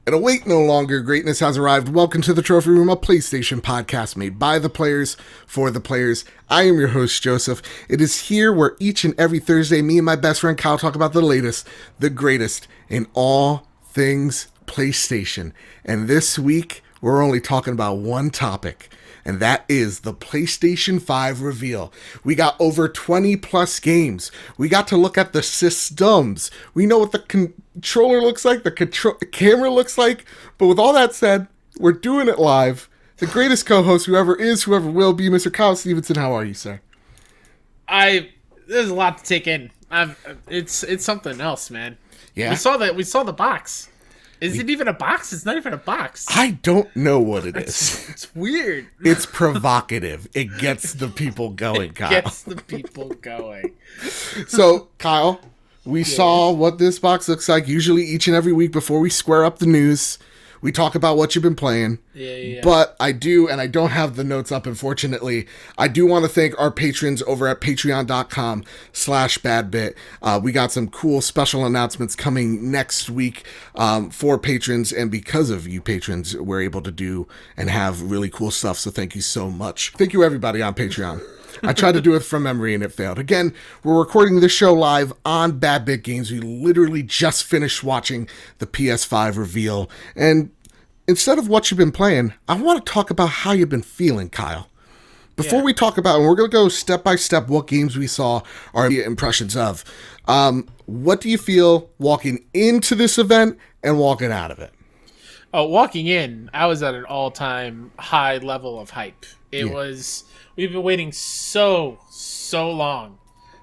And await no longer, greatness has arrived. Welcome to the Trophy Room, a PlayStation podcast made by the players, for the players. I am your host, Joseph. It is here where each and every Thursday, me and my best friend Kyle talk about the latest, the greatest in all things PlayStation. And this week, we're only talking about one topic, and that is the PlayStation 5 reveal. We got over 20 plus games. We got to look at the systems. We know what the controller looks like, the camera looks like. But with all that said, we're doing it live. The greatest co-host, whoever is, whoever will be, Mr. Kyle Stevenson. How are you, sir? There's a lot to take in. It's something else, man. Yeah. We saw the box. Is it even a box? It's not even a box. I don't know what it is. It's weird. It's provocative. It gets the people going, Kyle. Gets the people going. So, Kyle, we saw what this box looks like. Usually each and every week before we square up the news, we talk about what you've been playing. Yeah. But I do, and I don't have the notes up, unfortunately. I do want to thank our patrons over at patreon.com/badbit. We got some cool special announcements coming next week for patrons. And because of you patrons, we're able to do and have really cool stuff. So thank you so much. Thank you, everybody on Patreon. I tried to do it from memory and it failed. Again, we're recording this show live on Bad Bit Games. We literally just finished watching the PS5 reveal. And instead of what you've been playing, I want to talk about how you've been feeling, Kyle. Before we talk about, and we're going to go step by step what games we saw, our impressions of. What do you feel walking into this event and walking out of it? Oh, walking in, I was at an all-time high level of hype. We've been waiting so long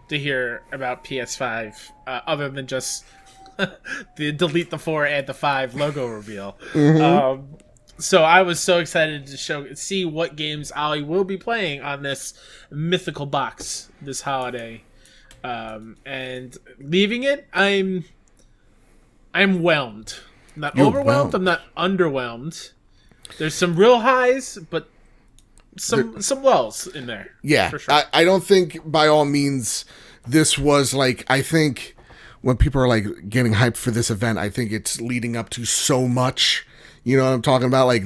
to hear about PS5, other than just the delete the 4 add the 5 logo reveal. Mm-hmm. So I was so excited to see what games I will be playing on this mythical box this holiday. And leaving it, I'm whelmed. I'm not overwhelmed. I'm not underwhelmed. There's some real highs, but some lulls in there. Yeah, for sure. I don't think by all means this was like, I think when people are like getting hyped for this event, I think it's leading up to so much. You know what I'm talking about? Like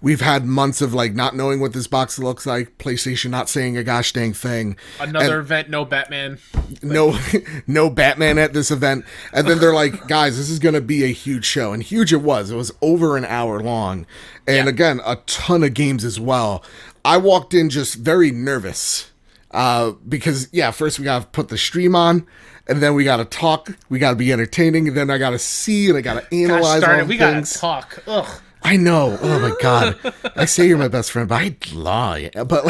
we've had months of like not knowing what this box looks like, PlayStation not saying a gosh dang thing. Another event, no Batman. No Batman at this event. And then they're like, guys, this is going to be a huge show. And huge it was. It was over an hour long. And again, a ton of games as well. I walked in just very nervous because, first we got to put the stream on. And then we got to talk. We got to be entertaining. And then I got to see and I got to analyze all things. We got to talk. Ugh. I know. Oh, my God. I say you're my best friend, but I lie. But,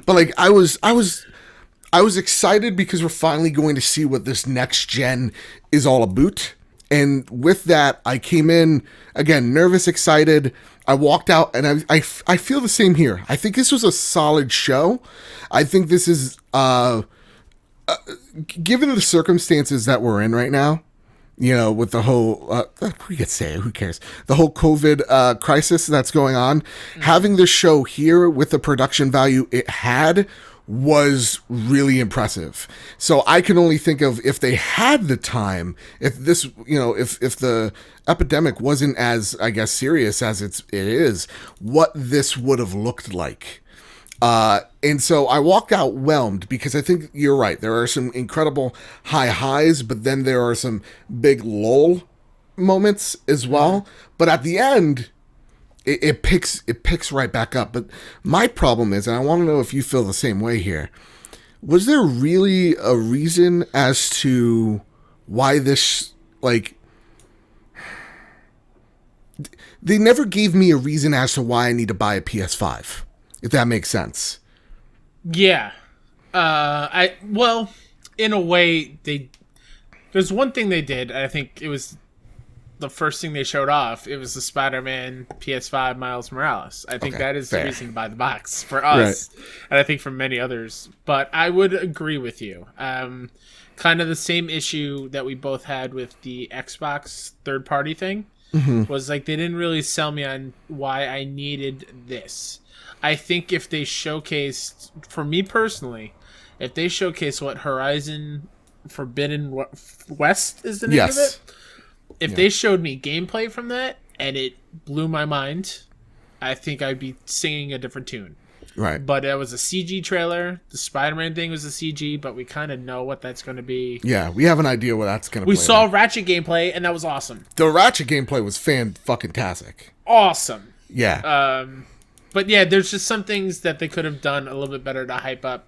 like, I was excited because we're finally going to see what this next gen is all about. And with that, I came in, again, nervous, excited. I walked out, and I feel the same here. I think this was a solid show. I think this is... given the circumstances that we're in right now, you know, with the whole, we could say it, who cares? The whole COVID crisis that's going on, having this show here with the production value it had was really impressive. So I can only think of if they had the time, if this, you know, if the epidemic wasn't as, I guess, serious as it is, what this would have looked like. And so I walked out whelmed because I think you're right. There are some incredible high highs, but then there are some big lull moments as well. But at the end, it picks right back up. But my problem is, and I want to know if you feel the same way here, was there really a reason as to why this, like, they never gave me a reason as to why I need to buy a PS5. If that makes sense. Yeah. In a way, there's one thing they did, and I think it was the first thing they showed off. It was the Spider-Man PS5 Miles Morales. I think that is the reason to buy the box for us, right. And I think for many others. But I would agree with you. Kind of the same issue that we both had with the Xbox third-party thing. Was like they didn't really sell me on why I needed this. I think if they showcased, for me personally, if they showcase what Horizon Forbidden West is the name of it, if they showed me gameplay from that and it blew my mind, I think I'd be singing a different tune. Right. But it was a CG trailer. The Spider-Man thing was a CG, but we kind of know what that's going to be. Yeah, we have an idea what that's going to be. We saw Ratchet gameplay, and that was awesome. The Ratchet gameplay was fan-fucking-tastic. Awesome. Yeah. But yeah, there's just some things that they could have done a little bit better to hype up,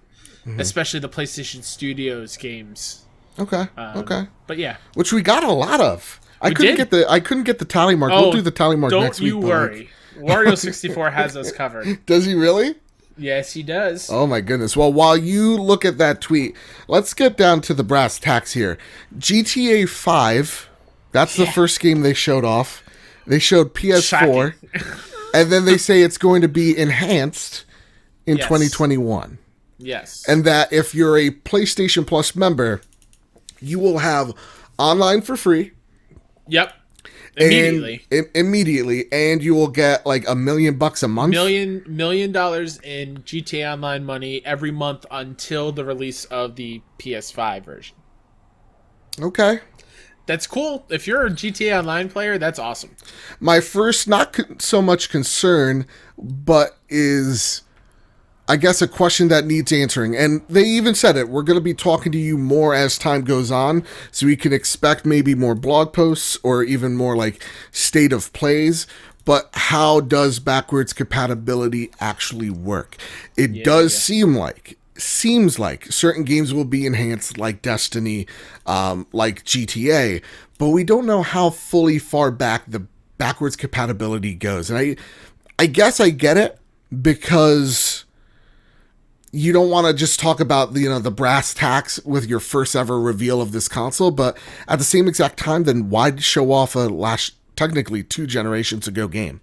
especially the PlayStation Studios games. Okay. But yeah. Which we got a lot of. I couldn't get the tally mark. We'll do the tally mark next week. Don't you worry. Wario 64 has us covered. Does he really? Yes, he does. Oh my goodness. Well, while you look at that tweet, let's get down to the brass tacks here. GTA 5, that's the first game they showed off. They showed PS4. And then they say it's going to be enhanced in 2021. Yes. And that if you're a PlayStation Plus member, you will have online for free. Yep. Immediately. And you will get like $1 million a month. $1 million in GTA Online money every month until the release of the PS5 version. Okay. That's cool. If you're a GTA Online player, that's awesome. My first, not so much concern, but is, I guess, a question that needs answering. And they even said it. We're going to be talking to you more as time goes on, so we can expect maybe more blog posts or even more like state of plays. But how does backwards compatibility actually work? It seems like certain games will be enhanced, like Destiny, like GTA, but we don't know how fully far back the backwards compatibility goes. And I guess I get it, because you don't want to just talk about the brass tacks with your first ever reveal of this console, but at the same exact time, then why show off a technically 2 generations ago game?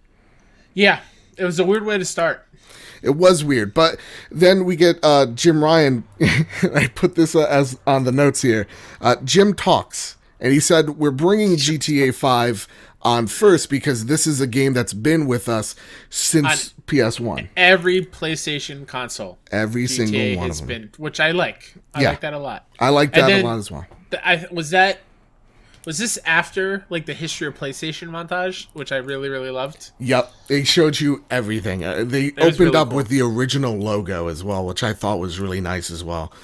Yeah, it was a weird way to start. It was weird, but then we get Jim Ryan. I put this as on the notes here. Jim talks, and he said, we're bringing GTA 5 on first because this is a game that's been with us since PS1. Every PlayStation console. Every single one of them. Been, which I like. I like that a lot. I like that a lot as well. Was this after like the history of PlayStation montage, which I really, really loved? Yep. They showed you everything. They opened really up with the original logo as well, which I thought was really nice as well.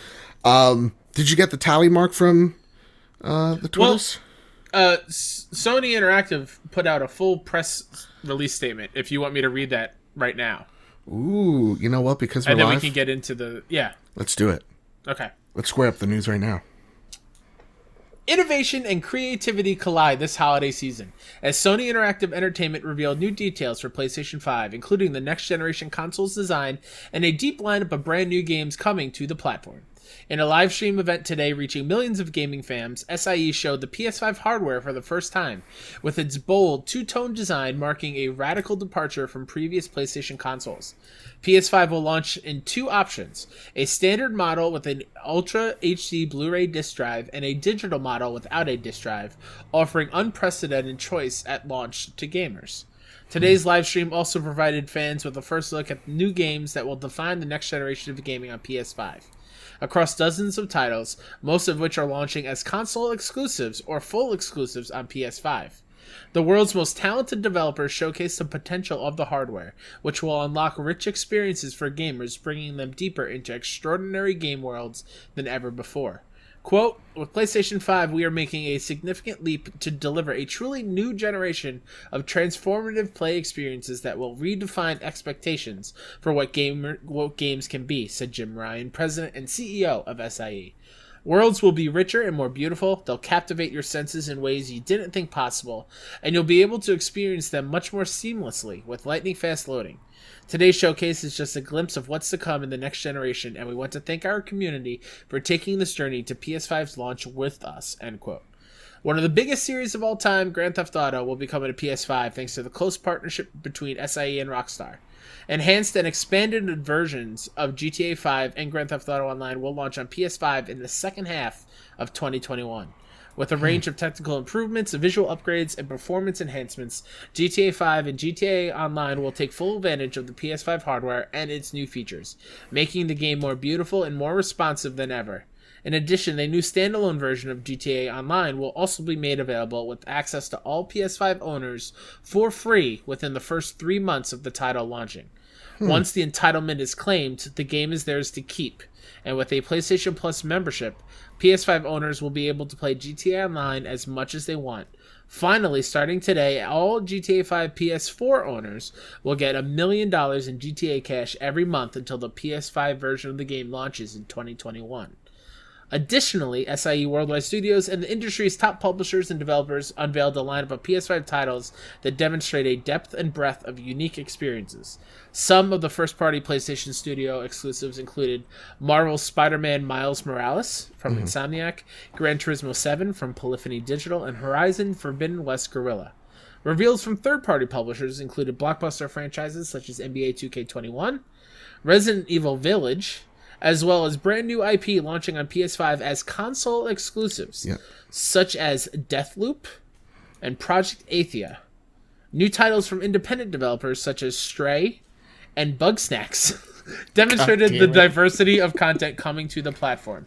Did you get the tally mark from the Twitters? Well, Sony Interactive put out a full press release statement, if you want me to read that right now. Ooh, you know what? Because we're live, we can get into the... Yeah. Let's do it. Okay. Let's square up the news right now. Innovation and creativity collide this holiday season as Sony Interactive Entertainment revealed new details for PlayStation 5, including the next-generation console's design and a deep lineup of brand new games coming to the platform. In a live stream event today reaching millions of gaming fans, SIE showed the PS5 hardware for the first time, with its bold, two-tone design marking a radical departure from previous PlayStation consoles. PS5 will launch in 2 options, a standard model with an Ultra HD Blu-ray disc drive and a digital model without a disc drive, offering unprecedented choice at launch to gamers. Today's live stream also provided fans with a first look at new games that will define the next generation of gaming on PS5. Across dozens of titles, most of which are launching as console exclusives or full exclusives on PS5. The world's most talented developers showcase the potential of the hardware, which will unlock rich experiences for gamers, bringing them deeper into extraordinary game worlds than ever before. Quote, with PlayStation 5, we are making a significant leap to deliver a truly new generation of transformative play experiences that will redefine expectations for what games can be, said Jim Ryan, president and CEO of SIE. Worlds will be richer and more beautiful, they'll captivate your senses in ways you didn't think possible, and you'll be able to experience them much more seamlessly with lightning-fast loading. Today's showcase is just a glimpse of what's to come in the next generation, and we want to thank our community for taking this journey to PS5's launch with us, end quote. One of the biggest series of all time, Grand Theft Auto, will be coming to PS5 thanks to the close partnership between SIE and Rockstar. Enhanced and expanded versions of GTA 5 and Grand Theft Auto Online will launch on PS5 in the second half of 2021. With a range of technical improvements, visual upgrades, and performance enhancements, GTA 5 and GTA Online will take full advantage of the PS5 hardware and its new features, making the game more beautiful and more responsive than ever. In addition, a new standalone version of GTA Online will also be made available with access to all PS5 owners for free within the first 3 months of the title launching. Once the entitlement is claimed, the game is theirs to keep, and with a PlayStation Plus membership, PS5 owners will be able to play GTA Online as much as they want. Finally, starting today, all GTA 5 PS4 owners will get $1 million in GTA cash every month until the PS5 version of the game launches in 2021. Additionally, SIE Worldwide Studios and the industry's top publishers and developers unveiled a lineup of PS5 titles that demonstrate a depth and breadth of unique experiences. Some of the first-party PlayStation Studio exclusives included Marvel's Spider-Man Miles Morales from Insomniac, Gran Turismo 7 from Polyphony Digital, and Horizon Forbidden West Guerrilla. Reveals from third-party publishers included blockbuster franchises such as NBA 2K21, Resident Evil Village, as well as brand new IP launching on PS5 as console exclusives, such as Deathloop and Project Athia. New titles from independent developers such as Stray and Bugsnax demonstrated the diversity of content coming to the platform.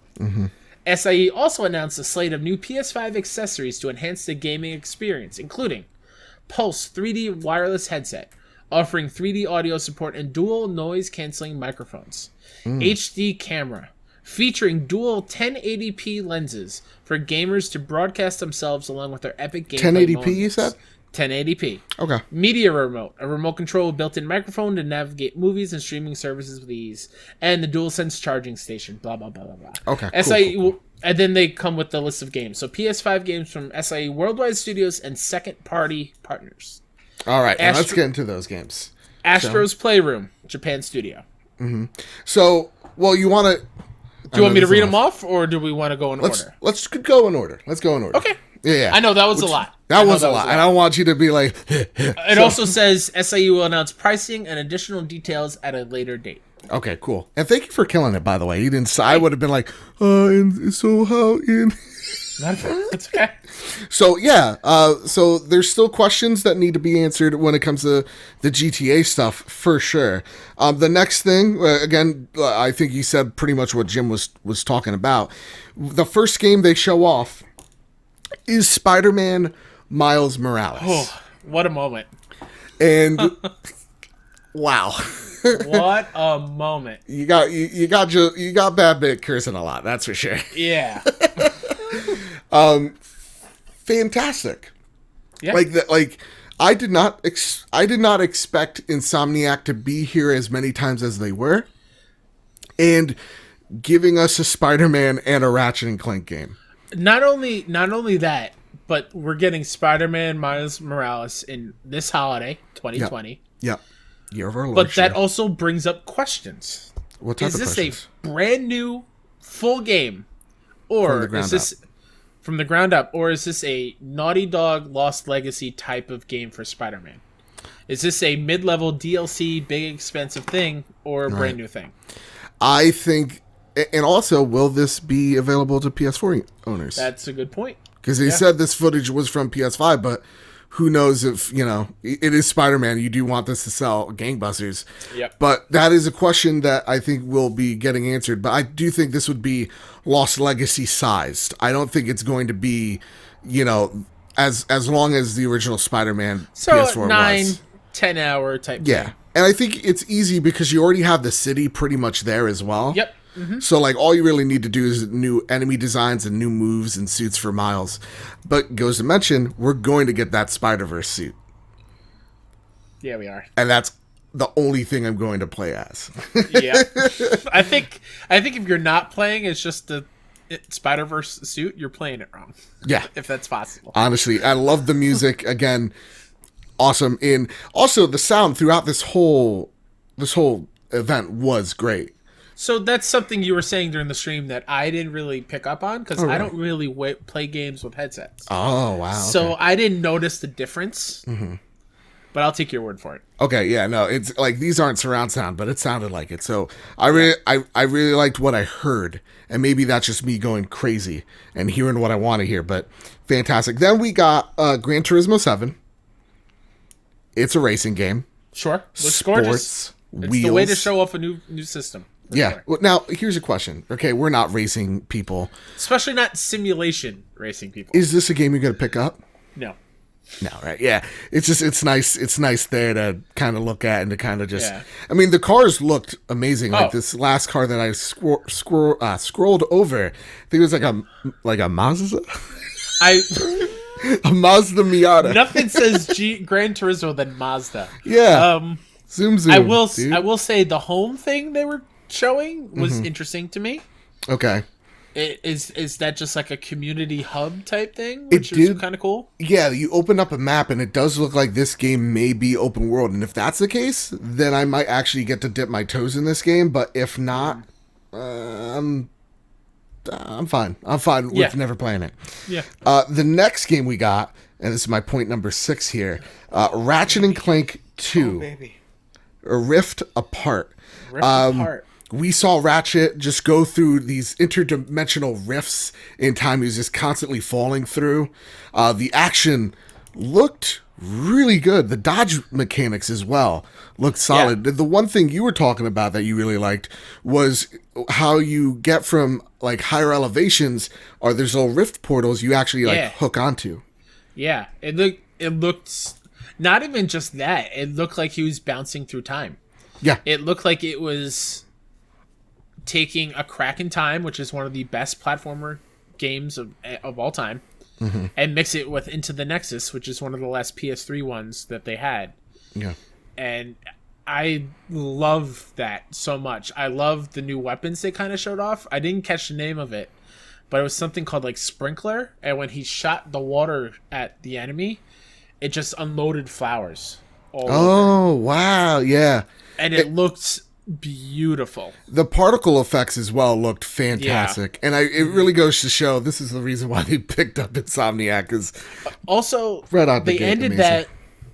SIE also announced a slate of new PS5 accessories to enhance the gaming experience, including Pulse 3D wireless headset, offering 3D audio support and dual noise-canceling microphones. HD camera, featuring dual 1080p lenses for gamers to broadcast themselves along with their epic gameplay 1080p, moments. you said? 1080p. Okay. Media remote, a remote control with built-in microphone to navigate movies and streaming services with ease. And the DualSense charging station, blah, blah, blah, blah, blah. Okay, SIE cool. And then they come with the list of games. So PS5 games from SIE Worldwide Studios and second-party partners. All right, now let's get into those games. Astro's Playroom, Japan Studio. So, well, you want to... Do you want me to read them off, or do we want to go in order? Let's go in order. Let's go in order. Okay. Yeah. I know, that was a lot. That was a lot. And I don't want you to be like... It also says SIE will announce pricing and additional details at a later date. Okay, cool. And thank you for killing it, by the way. You didn't... I would have been like, and so how in... That's okay. So, yeah. So, there's still questions that need to be answered when it comes to the GTA stuff, for sure. The next thing, again, I think you said pretty much what Jim was talking about. The first game they show off is Spider-Man Miles Morales. Oh, what a moment. And, wow. What a moment. You got Bad Bit cursing a lot, that's for sure. Yeah. Fantastic. Yeah. I did not expect Insomniac to be here as many times as they were, and giving us a Spider-Man and a Ratchet and Clank game. Not only that, but we're getting Spider-Man Miles Morales in this holiday, 2020. Yep. Year of our Lord. But that also brings up questions. What type of questions? Is this a brand new full game, or is this from the ground up, or is this a Naughty Dog Lost Legacy type of game for Spider-Man? Is this a mid-level DLC, big expensive thing, or a brand new thing? I think, and also, will this be available to PS4 owners? That's a good point. Because they said this footage was from PS5, but who knows if, it is Spider-Man. You do want this to sell gangbusters. Yep. But that is a question that I think will be getting answered. But I do think this would be Lost Legacy sized. I don't think it's going to be, as long as the original Spider-Man PS4 was. 9-10 hour type thing. And I think it's easy because you already have the city pretty much there as well. Yep. Mm-hmm. So, all you really need to do is new enemy designs and new moves and suits for Miles. But goes to mention, we're going to get that Spider-Verse suit. Yeah, we are. And that's the only thing I'm going to play as. Yeah. I think if you're not playing it's just the Spider-Verse suit, you're playing it wrong. Yeah. If that's possible. Honestly, I love the music. Again, awesome. And also the sound throughout this whole event was great. So that's something you were saying during the stream that I didn't really pick up on because I don't really play games with headsets. Oh, wow. So I didn't notice the difference, but I'll take your word for it. Okay, yeah, no, it's these aren't surround sound, but it sounded like it. So I really liked what I heard, and maybe that's just me going crazy and hearing what I want to hear, but fantastic. Then we got Gran Turismo 7. It's a racing game. Sure. Looks Sports, gorgeous. It's wheels. the way to show off a new system. Yeah. Sure. Well, now, here's a question. Okay, we're not racing people. Especially not simulation racing people. Is this a game you're going to pick up? No. No, right? Yeah. It's nice. It's nice there to kind of look at and to kind of just. Yeah. I mean, the cars looked amazing. Like this last car that I scrolled over, I think it was like a Mazda. A Mazda Miata. Nothing says Gran Turismo than Mazda. Yeah. Zoom. I will say the home thing they were showing was interesting to me. Okay. Is that just like a community hub type thing, which is kind of cool? Yeah, you open up a map and it does look like this game may be open world, and if that's the case, then I might actually get to dip my toes in this game. But if not, I'm fine. I'm fine with never playing it. Yeah. The next game we got, and this is my point number 6 here, Ratchet and Clank 2, a Rift Apart. We saw Ratchet just go through these interdimensional rifts in time. He was just constantly falling through. The action looked really good. The dodge mechanics as well looked solid. Yeah. The one thing you were talking about that you really liked was how you get from like higher elevations, or there's little rift portals you actually like hook onto. Yeah, it looked not even just that. It looked like he was bouncing through time. Yeah, it looked like it was taking a crack in time, which is one of the best platformer games of all time, and mix it with Into the Nexus, which is one of the last PS3 ones that they had. Yeah. And I love that so much. I love the new weapons they kind of showed off. I didn't catch the name of it, but it was something called like Sprinkler, and when he shot the water at the enemy, it just unloaded flowers all over. Wow, yeah. And it looked beautiful. The particle effects as well looked fantastic, and it really goes to show this is the reason why they picked up Insomniac. Because also they ended that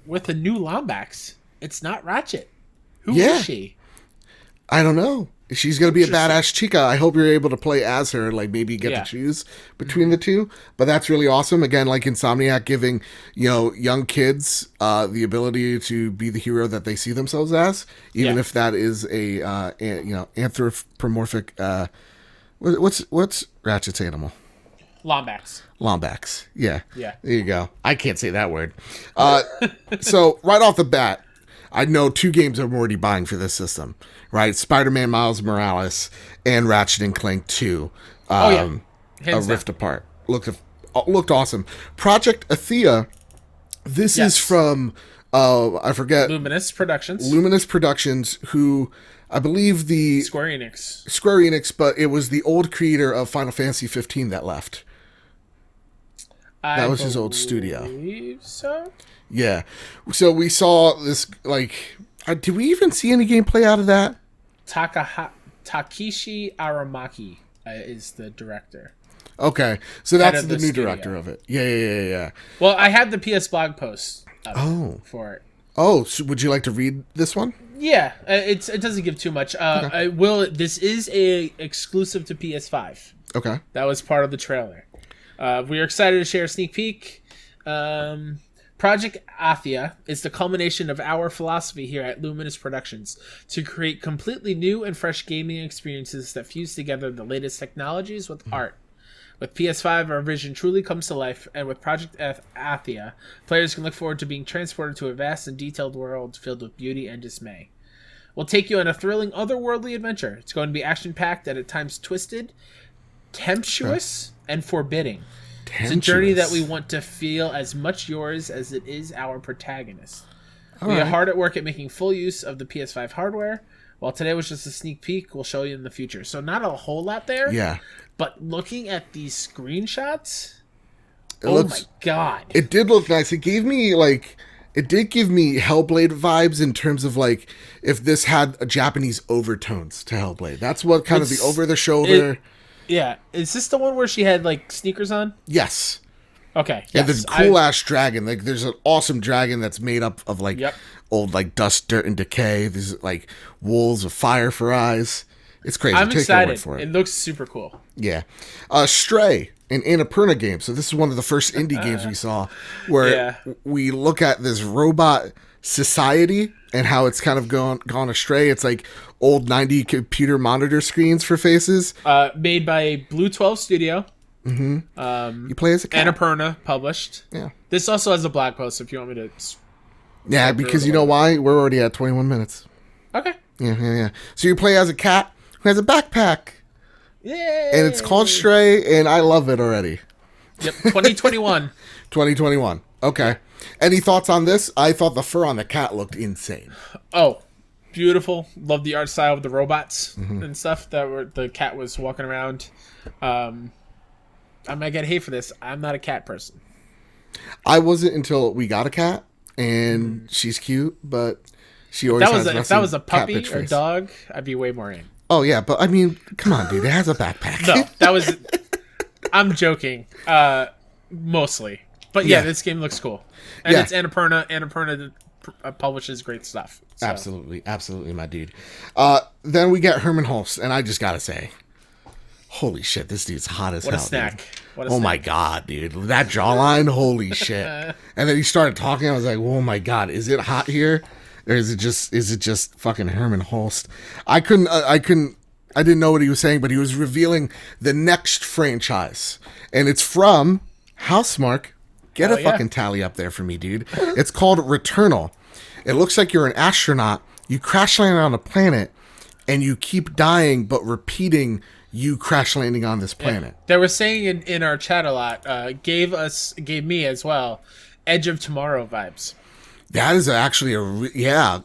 with a new Lombax. It's not Ratchet. Who is she? I don't know. She's gonna be a badass chica. I hope you're able to play as her, like maybe get to choose between the two. But that's really awesome. Again, like Insomniac giving young kids the ability to be the hero that they see themselves as, even if that is a anthropomorphic. What's Ratchet's animal? Lombax. Yeah. There you go. I can't say that word. So right off the bat, I know 2 games I'm already buying for this system, right? Spider-Man Miles Morales and Ratchet and Clank 2. A Rift Apart. Looked awesome. Project Athia, this is from, I forget. Luminous Productions, who I believe Square Enix, but it was the old creator of Final Fantasy 15 that left. That was his old studio. I believe so. Yeah. So we saw this, like, did we even see any gameplay out of that? Takeshi Aramaki is the director. Okay. So that's the new director of it. Yeah. Well, I had the PS blog post for it. Oh, so would you like to read this one? Yeah. It doesn't give too much. Okay. This is a exclusive to PS5. Okay. That was part of the trailer. We are excited to share a sneak peek. Project Athia is the culmination of our philosophy here at Luminous Productions to create completely new and fresh gaming experiences that fuse together the latest technologies with art. With PS5, our vision truly comes to life, and with Project Athia, players can look forward to being transported to a vast and detailed world filled with beauty and dismay. We'll take you on a thrilling, otherworldly adventure. It's going to be action-packed and at times twisted, tempestuous, and forbidding. It's a journey that we want to feel as much yours as it is our protagonist. We are hard at work at making full use of the PS5 hardware. While today was just a sneak peek, we'll show you in the future. So not a whole lot there. Yeah. But looking at these screenshots, my God. It did look nice. It did give me Hellblade vibes in terms of like if this had a Japanese overtones to Hellblade. That's what kind of the over the shoulder. Yeah. Is this the one where she had like sneakers on? Yes. Okay. Yeah, the cool ass dragon. Like there's an awesome dragon that's made up of like old like dust, dirt, and decay. There's like wolves with fire for eyes. It's crazy. I'm excited. It looks super cool. Yeah. Stray, an Annapurna game. So this is one of the first indie games we saw where we look at this robot society and how it's kind of gone astray. It's like old 90 computer monitor screens for faces. Made by Blue 12 Studio. Mm-hmm. You play as a cat. Annapurna published. Yeah. This also has a blog post if you want me to. Yeah, because you know why? We're already at 21 minutes. Okay. Yeah. So you play as a cat who has a backpack. Yay! And it's called Stray, and I love it already. Yep, 2021. 2021. Okay. Any thoughts on this? I thought the fur on the cat looked insane. Oh, beautiful. Love the art style of the robots and stuff the cat was walking around. I might get hate for this. I'm not a cat person. I wasn't until we got a cat, and she's cute, but she always has if that was a puppy or dog, I'd be way more in. Oh, yeah, but I mean, come on, dude. It has a backpack. No, that was... I'm joking. Mostly. But yeah, this game looks cool. And it's Annapurna. Annapurna publishes great stuff. So. Absolutely, my dude. Then we get Herman Hulst, and I just gotta say, holy shit, this dude's hot as hell. What a snack. Oh my god, dude. That jawline, holy shit. And then he started talking, I was like, oh my god, is it hot here? Or is it just fucking Herman Hulst? I didn't know what he was saying, but he was revealing the next franchise. And it's from Housemarque. Get a fucking tally up there for me, dude. It's called Returnal. It looks like you're an astronaut. You crash land on a planet, and you keep dying, but repeating you crash landing on this planet. Yeah. They were saying in our chat a lot, gave me as well, Edge of Tomorrow vibes. That is actually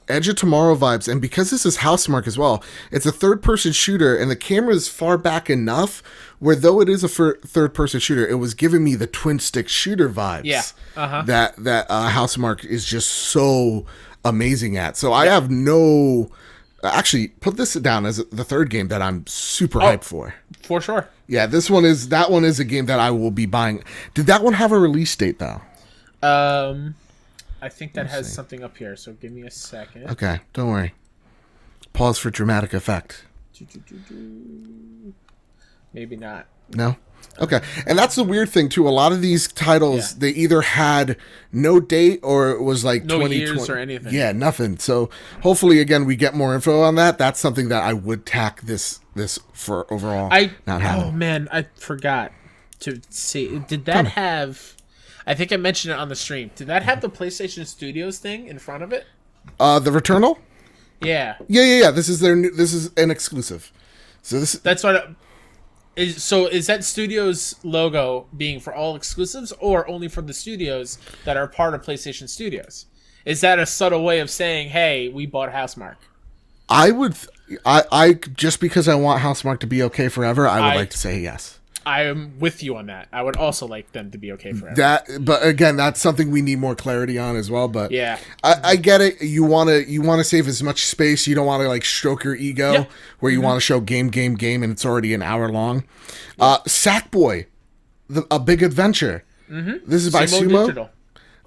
Edge of Tomorrow vibes. And because this is Housemarque as well, it's a third-person shooter, and the camera is far back enough where, though it is a third-person shooter, it was giving me the twin-stick shooter vibes. Yeah. That Housemarque is just so amazing at. So I have no... Actually, put this down as the third game that I'm super hyped for. For sure. Yeah, that one is a game that I will be buying. Did that one have a release date, though? I think that has something up here, so give me a second. Okay, don't worry. Pause for dramatic effect. Maybe not. No? Okay. And that's the weird thing, too. A lot of these titles, they either had no date or it was like no 2020. Years or anything. Yeah, nothing. So hopefully, again, we get more info on that. That's something that I would tack this for overall not having. Oh, man, I forgot to see. Did that have... I think I mentioned it on the stream. Did that have the PlayStation Studios thing in front of it? The Returnal? Yeah. Yeah. This is an exclusive. So that's what. Is that Studios logo being for all exclusives or only for the studios that are part of PlayStation Studios? Is that a subtle way of saying, "Hey, we bought Housemarque"? I just because I want Housemarque to be okay forever, I would like to say yes. I am with you on that. I would also like them to be okay forever. But again, that's something we need more clarity on as well. But yeah, I get it. You want to save as much space. You don't want to like stroke your ego where you want to show game, and it's already an hour long. Sackboy, a big adventure. This is by Sumo. Digital.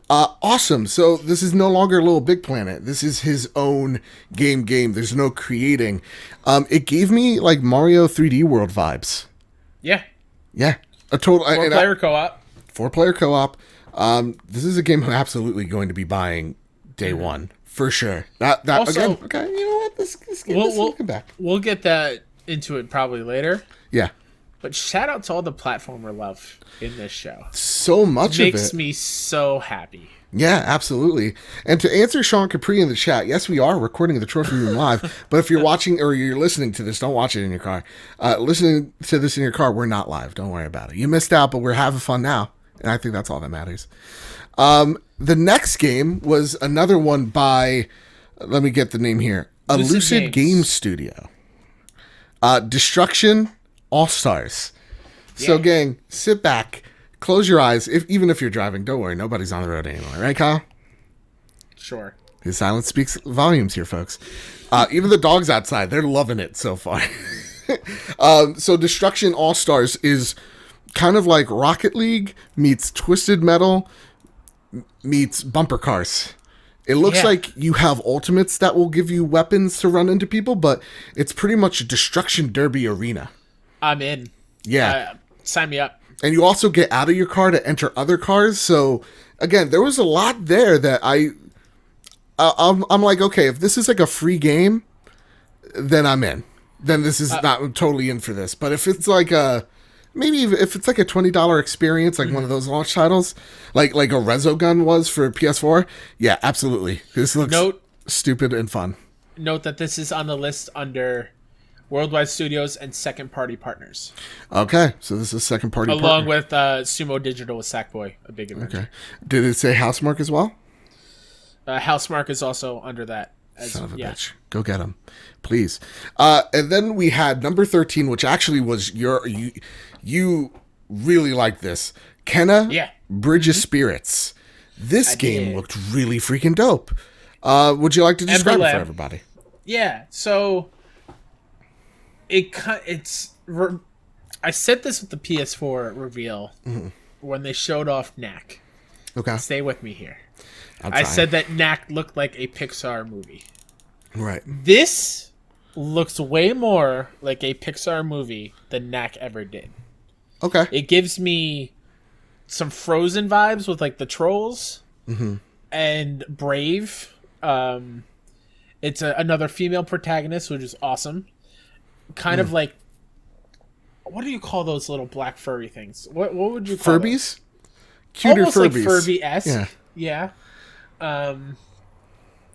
Awesome. So this is no longer Little Big Planet. This is his own game. There's no creating. It gave me like Mario 3D World vibes. Yeah, a total 4-player co-op. 4-player co-op. This is a game I'm absolutely going to be buying day one for sure. That also, again. Okay, you know what? This we'll come back. We'll get that into it probably later. Yeah. But shout out to all the platformer love in this show. So much of it makes me so happy. Yeah, absolutely. And to answer Sean Capri in the chat, yes, we are recording the Trophy Room live, but if you're watching or you're listening to this, don't watch it in your car. Listening to this in your car, we're not live. Don't worry about it. You missed out, but we're having fun now, and I think that's all that matters. The next game was another one by, let me get the name here, Lucid Game Studio. Destruction All-Stars. So, gang, sit back. Close your eyes, even if you're driving. Don't worry, nobody's on the road anymore. Right, Kyle? Sure. His silence speaks volumes here, folks. Even the dogs outside, they're loving it so far. So Destruction All-Stars is kind of like Rocket League meets Twisted Metal meets Bumper Cars. It looks like you have ultimates that will give you weapons to run into people, but it's pretty much a destruction derby arena. I'm in. Yeah. Sign me up. And you also get out of your car to enter other cars. So, again, there was a lot there that I'm like, okay, if this is like a free game, then I'm in. Then this is not I'm totally in for this. But if it's like maybe if it's like a $20 experience, like one of those launch titles, like a Resogun was for PS4, yeah, absolutely. This looks stupid and fun. Note that this is on the list under Worldwide Studios and second-party partners. Okay, so this is second-party along with Sumo Digital with Sackboy, a big adventure. Okay. Did it say Housemarque as well? Housemarque is also under that. Son of a bitch. Go get him, please. And then we had number 13, which actually was you really like this. Kenna Bridge of Spirits. This game looked really freaking dope. Would you like to describe it for everybody? Yeah, so I said this with the PS4 reveal when they showed off Knack. Okay. Stay with me here. I said that Knack looked like a Pixar movie. Right. This looks way more like a Pixar movie than Knack ever did. Okay. It gives me some Frozen vibes with like the trolls and Brave. It's another female protagonist, which is awesome. Kind of like, what do you call those little black furry things? What would you call Furbies? Those? Cuter Almost Furbies. like Furby-esque. Yeah. And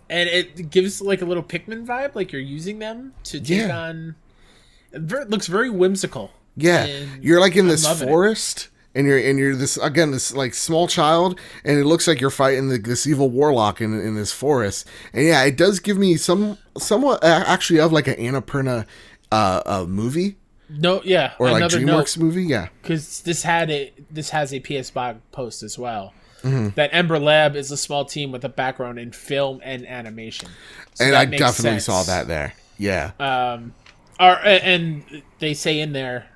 it gives like a little Pikmin vibe, like you're using them to take on. It looks very whimsical. Yeah, you're like in this forest, and you're this like small child, and it looks like you're fighting this evil warlock in this forest. And yeah, it does give me somewhat actually of like an Annapurna movie. No, yeah, or like DreamWorks movie, yeah. Because this has a PS5 post as well. That Ember Lab is a small team with a background in film and animation. So and I definitely saw that there. Yeah. And they say in there,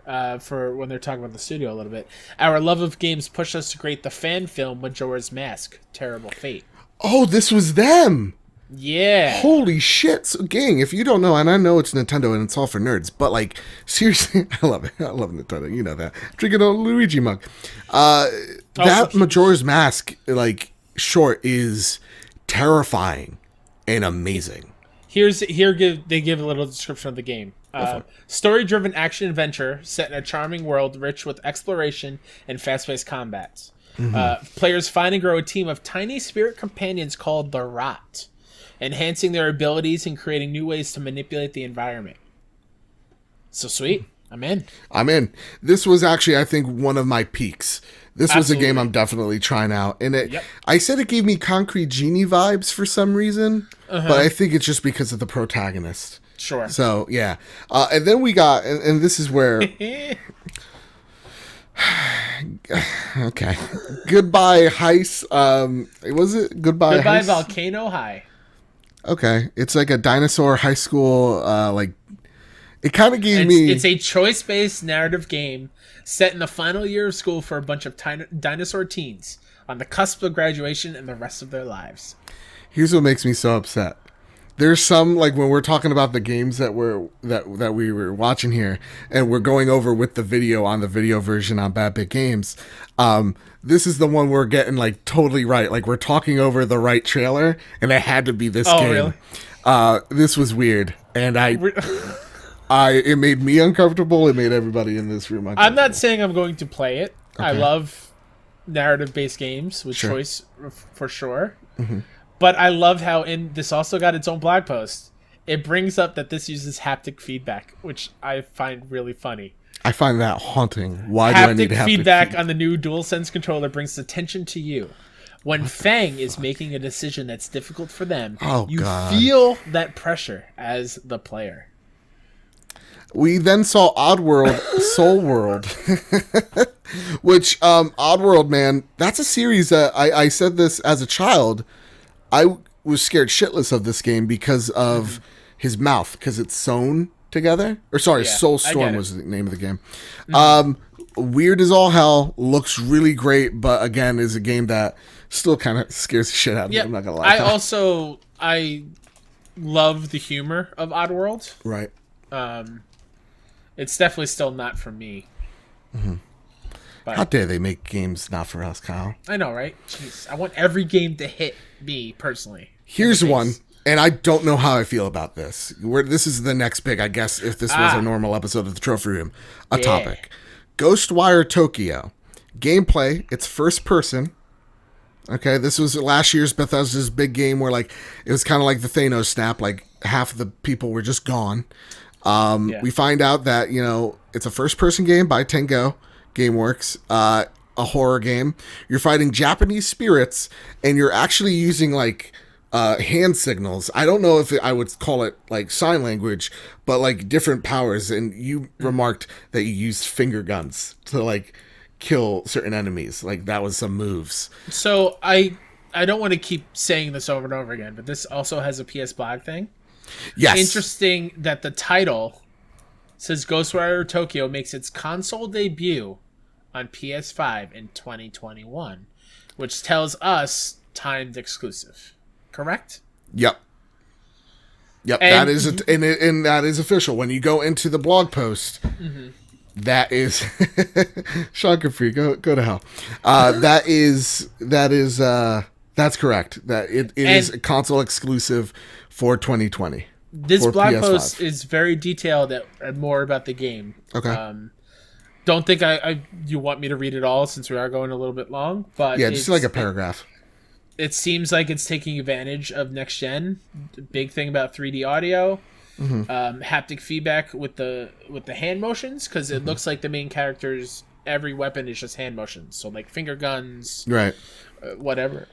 for when they're talking about the studio a little bit, our love of games pushed us to create the fan film Majora's Mask, Terrible Fate. Oh, this was them. Yeah. Holy shit. So, gang, if you don't know, and I know it's Nintendo and it's all for nerds, but like, seriously, I love it. I love Nintendo. You know that. Drinking a Luigi mug. That Majora's Mask, like, short is terrifying and amazing. They give a little description of the game. Story-driven action-adventure set in a charming world rich with exploration and fast-paced combats. Players find and grow a team of tiny spirit companions called the Rot, enhancing their abilities and creating new ways to manipulate the environment. So sweet. I'm in. This was actually, I think, one of my peaks. This was a game I'm definitely trying out. And I said it gave me Concrete Genie vibes for some reason, but I think it's just because of the protagonist. Sure. So, yeah. And then we got, and this is where... Okay. Goodbye Heist. Was it Goodbye Heist? Volcano High. Okay. It's like a dinosaur high school, like... It kind of gave me... It's a choice-based narrative game set in the final year of school for a bunch of dinosaur teens on the cusp of graduation and the rest of their lives. Here's what makes me so upset. There's some, like, when we're talking about the games that we were watching here, and we're going over with the video on the video version on Bad Bit Games, this is the one we're getting, like, totally right. Like, we're talking over the right trailer, and it had to be this game. Really? This was weird, and it made me uncomfortable. It made everybody in this room uncomfortable. I'm not saying I'm going to play it. Okay. I love narrative-based games with choice for sure. But I love how this also got its own blog post. It brings up that this uses haptic feedback, which I find really funny. I find that haunting. Why do I need haptic feedback on the new DualSense controller brings attention to you. When Fang is making a decision that's difficult for them, feel that pressure as the player. We then saw Oddworld, Soul World, which, Oddworld, man, that's a series that I said this as a child. I was scared shitless of this game because of his mouth, because it's sewn together. Or sorry, Soulstorm was the name of the game. Weird as all hell, looks really great, but again, is a game that still kind of scares the shit out of me. I'm not going to lie. I love the humor of Oddworld. Right. It's definitely still not for me. But how dare they make games not for us, Kyle? I know, right? Jeez, I want every game to hit me personally. Here's one. And I don't know how I feel about this. This is the next big, I guess, if this was a normal episode of the Trophy Room, topic. Ghostwire Tokyo. Gameplay, it's first person. Okay, this was last year's Bethesda's big game where, like, it was kind of like the Thanos snap, like, half of the people were just gone. We find out that, you know, it's a first-person game by Tengo Gameworks, a horror game. You're fighting Japanese spirits, and you're actually using, like, hand signals. I don't know if I would call it, like, sign language, but, like, different powers. And you remarked that you used finger guns to, like, kill certain enemies. Like, that was some moves. So, I don't want to keep saying this over and over again, but this also has a PS Blog thing. Yes. Interesting that the title says Ghostwire Tokyo makes its console debut on PS5 in 2021, which tells us timed exclusive. Correct? Yep. And that is and that is official. When you go into the blog post, that is shocker free. Go to hell. That's correct. That it is a console exclusive for 2020. This blog PS5. post is very detailed and more about the game. Okay. Don't think you want me to read it all since we are going a little bit long, but yeah, just like a paragraph. It seems like it's taking advantage of next gen. Big thing about 3D audio, haptic feedback with the hand motions, because it looks like the main character's every weapon is just hand motions. So like finger guns, right? Whatever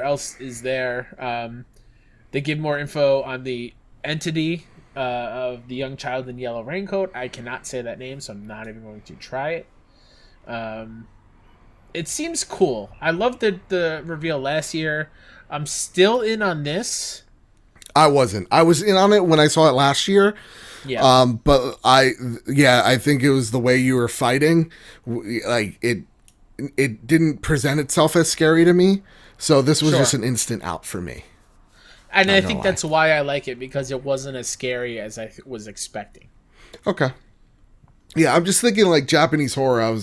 else is there. They give more info on the entity of the young child in yellow raincoat. I cannot say that name, so I'm not even going to try it. It seems cool. I loved the reveal last year. I'm still in on this. I wasn't. I was in on it when I saw it last year. Yeah. But I think it was the way you were fighting. Like it didn't present itself as scary to me. So this was just an instant out for me. And I think that's why I like it, because it wasn't as scary as I was expecting. Okay. Yeah, I'm just thinking like Japanese horror. I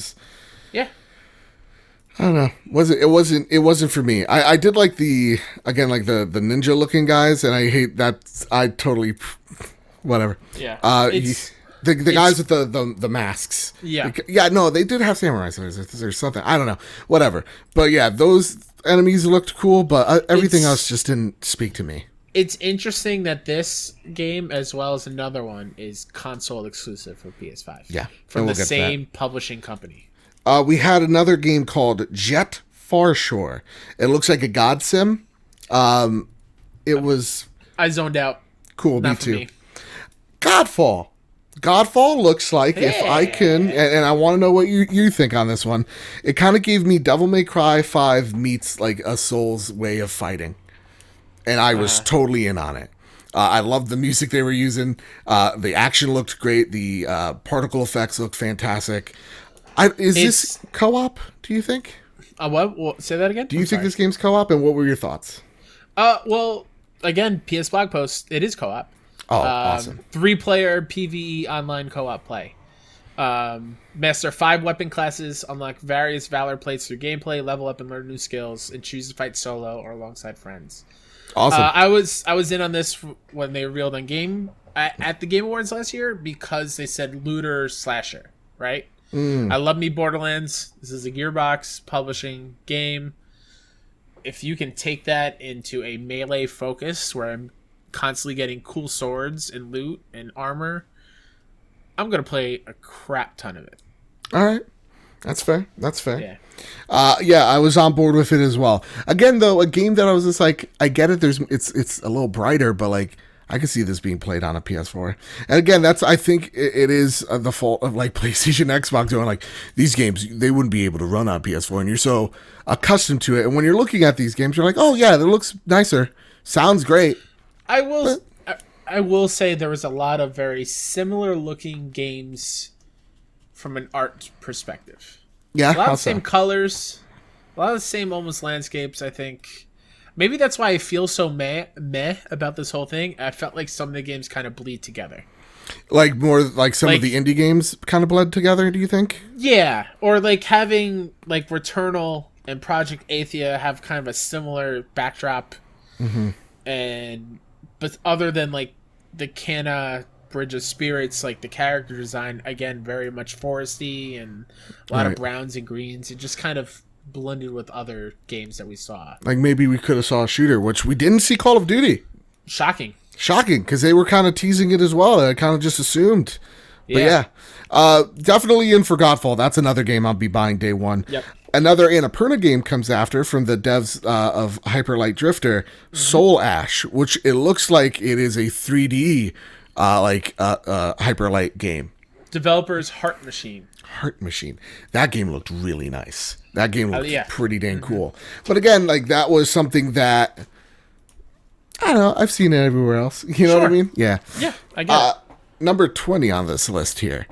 don't know. It wasn't for me. I did like the ninja looking guys, and I hate that. I totally whatever. Yeah. The guys with the masks. Yeah. Yeah, no, they did have samurai swords or something. I don't know. Whatever. But yeah, those enemies looked cool, but everything else just didn't speak to me. It's interesting that this game, as well as another one, is console exclusive for PS5. Yeah. From the same publishing company. We had another game called Jett Farshore. It looks like a God sim. It was... I zoned out. Cool, me too. Godfall. Godfall looks like, if I can, and I want to know what you think on this one, it kind of gave me Devil May Cry 5 meets like a Souls way of fighting. And I was totally in on it. I loved the music they were using. The action looked great. The particle effects looked fantastic. Is this co-op, do you think? What? Say that again? Do you think this game's co-op, and what were your thoughts? Well, again, PS blog post, it is co-op. Oh, awesome. 3-player PvE online co-op play. Master 5 weapon classes, unlock various Valor plates through gameplay, level up and learn new skills, and choose to fight solo or alongside friends. Awesome. I was in on this when they revealed on at the Game Awards last year, because they said looter slasher, right? I love me Borderlands. This is a Gearbox publishing game. If you can take that into a melee focus where I'm constantly getting cool swords and loot and armor, I'm going to play a crap ton of it. All right. That's fair. Yeah. I was on board with it as well. Again, though, a game that I was just like, I get it. It's a little brighter, but like, I can see this being played on a PS4. And again, I think it is the fault of like PlayStation, Xbox doing like these games, they wouldn't be able to run on PS4. And you're so accustomed to it. And when you're looking at these games, you're like, oh yeah, that looks nicer. Sounds great. I will say there was a lot of very similar looking games from an art perspective. Yeah. A lot of the same colors, a lot of the same almost landscapes, I think. Maybe that's why I feel so meh about this whole thing. I felt like some of the games kind of bleed together. Like more like some of the indie games kind of bled together, do you think? Yeah. Or like having like Returnal and Project Athia have kind of a similar backdrop. But other than like the Canna Bridge of Spirits, like the character design, again, very much foresty and a lot of browns and greens. It just kind of blended with other games that we saw. Like maybe we could have saw a shooter, which we didn't see Call of Duty. Shocking, because they were kind of teasing it as well. I kind of just assumed. But yeah, definitely in for Godfall. That's another game I'll be buying day one. Yep. Another Annapurna game comes after from the devs of Hyper Light Drifter, Soul Ash, which it looks like it is a 3D Hyper Light game. Developers Heart Machine. That game looked really nice. That game looked pretty dang cool. But again, like that was something that I don't know. I've seen it everywhere else. You know what I mean? Yeah. Yeah, I get it. Number 20 on this list here.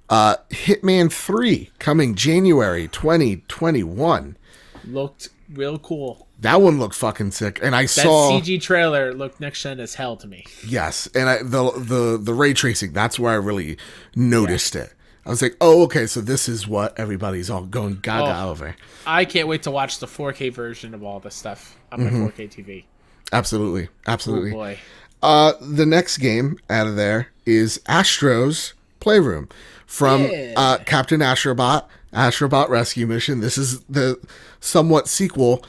Hitman 3 coming January 2021. Looked real cool. That one looked fucking sick. And I saw that CG trailer looked next gen as hell to me. Yes. And the ray tracing, that's where I really noticed it. I was like, oh, okay, so this is what everybody's all going gaga over. I can't wait to watch the 4K version of all this stuff on my 4K TV. Absolutely. Oh boy. The next game out of there is Astro's Playroom from Captain Astrobot Rescue Mission. This is the somewhat sequel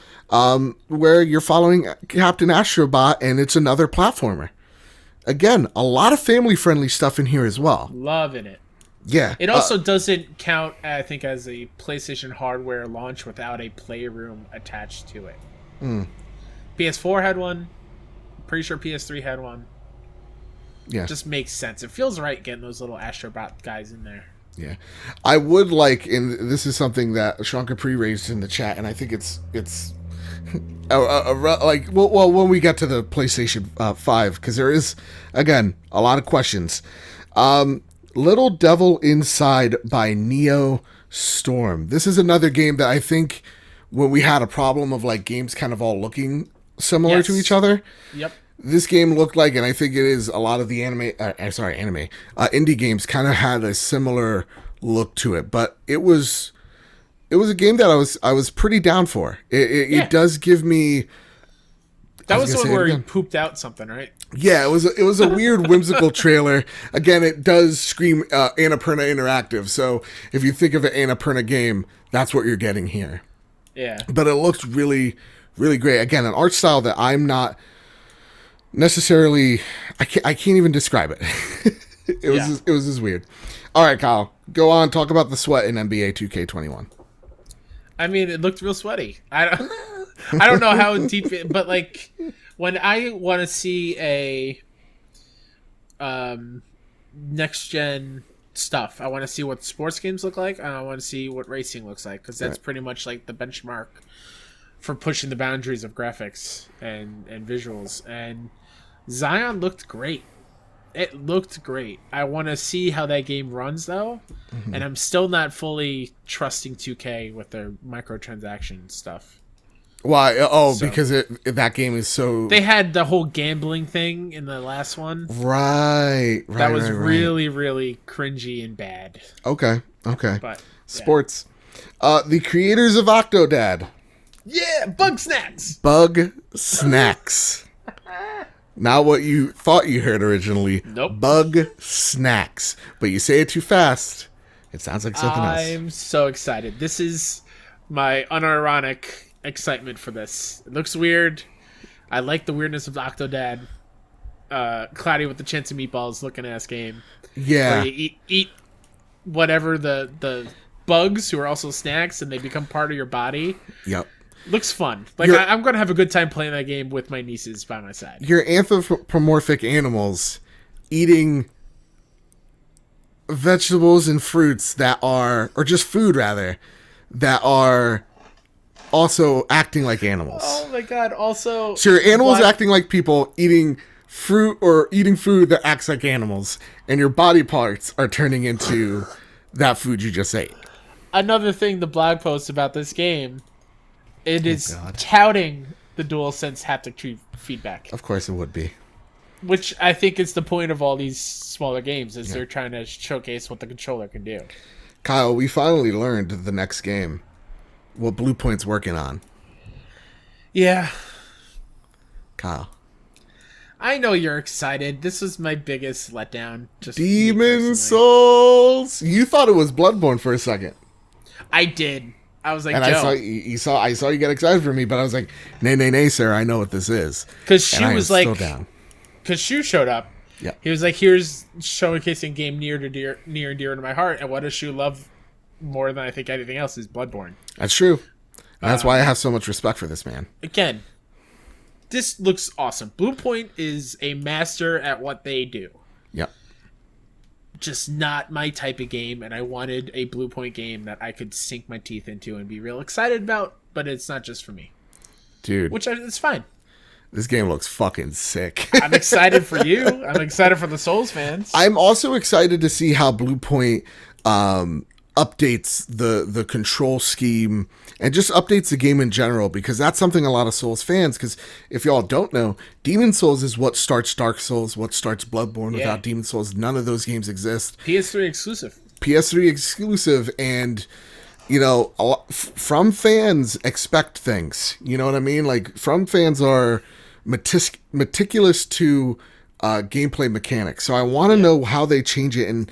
where you're following Captain Astrobot, and it's another platformer. Again, a lot of family-friendly stuff in here as well. Loving it. Yeah. It also doesn't count, I think, as a PlayStation hardware launch without a Playroom attached to it. PS4 had one. Pretty sure PS3 had one. Yeah. Just makes sense. It feels right getting those little Astrobot guys in there. Yeah. I would like, and this is something that Sean Capri raised in the chat, and I think it's when we get to the PlayStation 5, because there is, again, a lot of questions. Little Devil Inside by Neo Storm. This is another game that I think when we had a problem of like games kind of all looking similar to each other. Yep. This game looked like, and I think it is, a lot of the indie games kind of had a similar look to it, but it was a game that I was pretty down for. It does give me. That was the one where he pooped out something, right? Yeah, it was a weird, whimsical trailer. Again, it does scream Annapurna Interactive. So if you think of an Annapurna game, that's what you're getting here. Yeah. But it looked really, really great. Again, an art style that I'm not necessarily. I can't even describe it. It was just weird. All right, Kyle, go on. Talk about the sweat in NBA 2K21. I mean, it looked real sweaty. I don't know how deep it, but like when I want to see a next gen stuff, I want to see what sports games look like, and I want to see what racing looks like, because that's pretty much like the benchmark for pushing the boundaries of graphics and visuals. And Zion looked great. It looked great. I want to see how that game runs, though, and I'm still not fully trusting 2K with their microtransaction stuff. Why? Because that game is so. They had the whole gambling thing in the last one. Right. That was really, really cringy and bad. Okay. But sports. The creators of Octodad. Yeah, Bugsnax. Bugsnax. Not what you thought you heard originally. Nope. Bugsnax. But you say it too fast, it sounds like something else. I'm so excited. This is my unironic excitement for this. It looks weird. I like the weirdness of Octodad. Cloudy with the Chance of Meatballs looking ass game. Yeah. Where you eat whatever the bugs who are also snacks, and they become part of your body. Yep. Looks fun. Like I'm going to have a good time playing that game with my nieces by my side. You're anthropomorphic animals eating vegetables and fruits that are, or just food rather, that are also acting like animals. Oh my god, also. So your animals acting like people, eating fruit or eating food that acts like animals, and your body parts are turning into that food you just ate. Another thing, the blog post about this game, it is touting the DualSense haptic feedback. Of course it would be. Which I think is the point of all these smaller games, is they're trying to showcase what the controller can do. Kyle, we finally learned the next game, what Blue Point's working on. Yeah. Kyle. I know you're excited. This was my biggest letdown. Just Demon Souls. You thought it was Bloodborne for a second. I did. I was like, and Joe. I saw you get excited for me, but I was like, nay, sir, I know what this is. Because she was like, still down. Because Shu showed up. Yeah. He was like, here's showcasing game near and dear to my heart, and what does Shu love more than I think anything else is Bloodborne. That's true. And that's why I have so much respect for this man. Again, this looks awesome. Bluepoint is a master at what they do. Yep. Just not my type of game, and I wanted a Bluepoint game that I could sink my teeth into and be real excited about, but it's not just for me. Dude. It's fine. This game looks fucking sick. I'm excited for you. I'm excited for the Souls fans. I'm also excited to see how Bluepoint updates the control scheme and just updates the game in general, because that's something a lot of Souls fans, because if y'all don't know, Demon Souls is what starts Dark Souls, what starts Bloodborne. Yeah. Without Demon Souls, none of those games exist. PS3 exclusive. PS3 exclusive, and you know, From fans expect things. You know what I mean? Like, From fans are meticulous to gameplay mechanics. So I want to know how they change it, and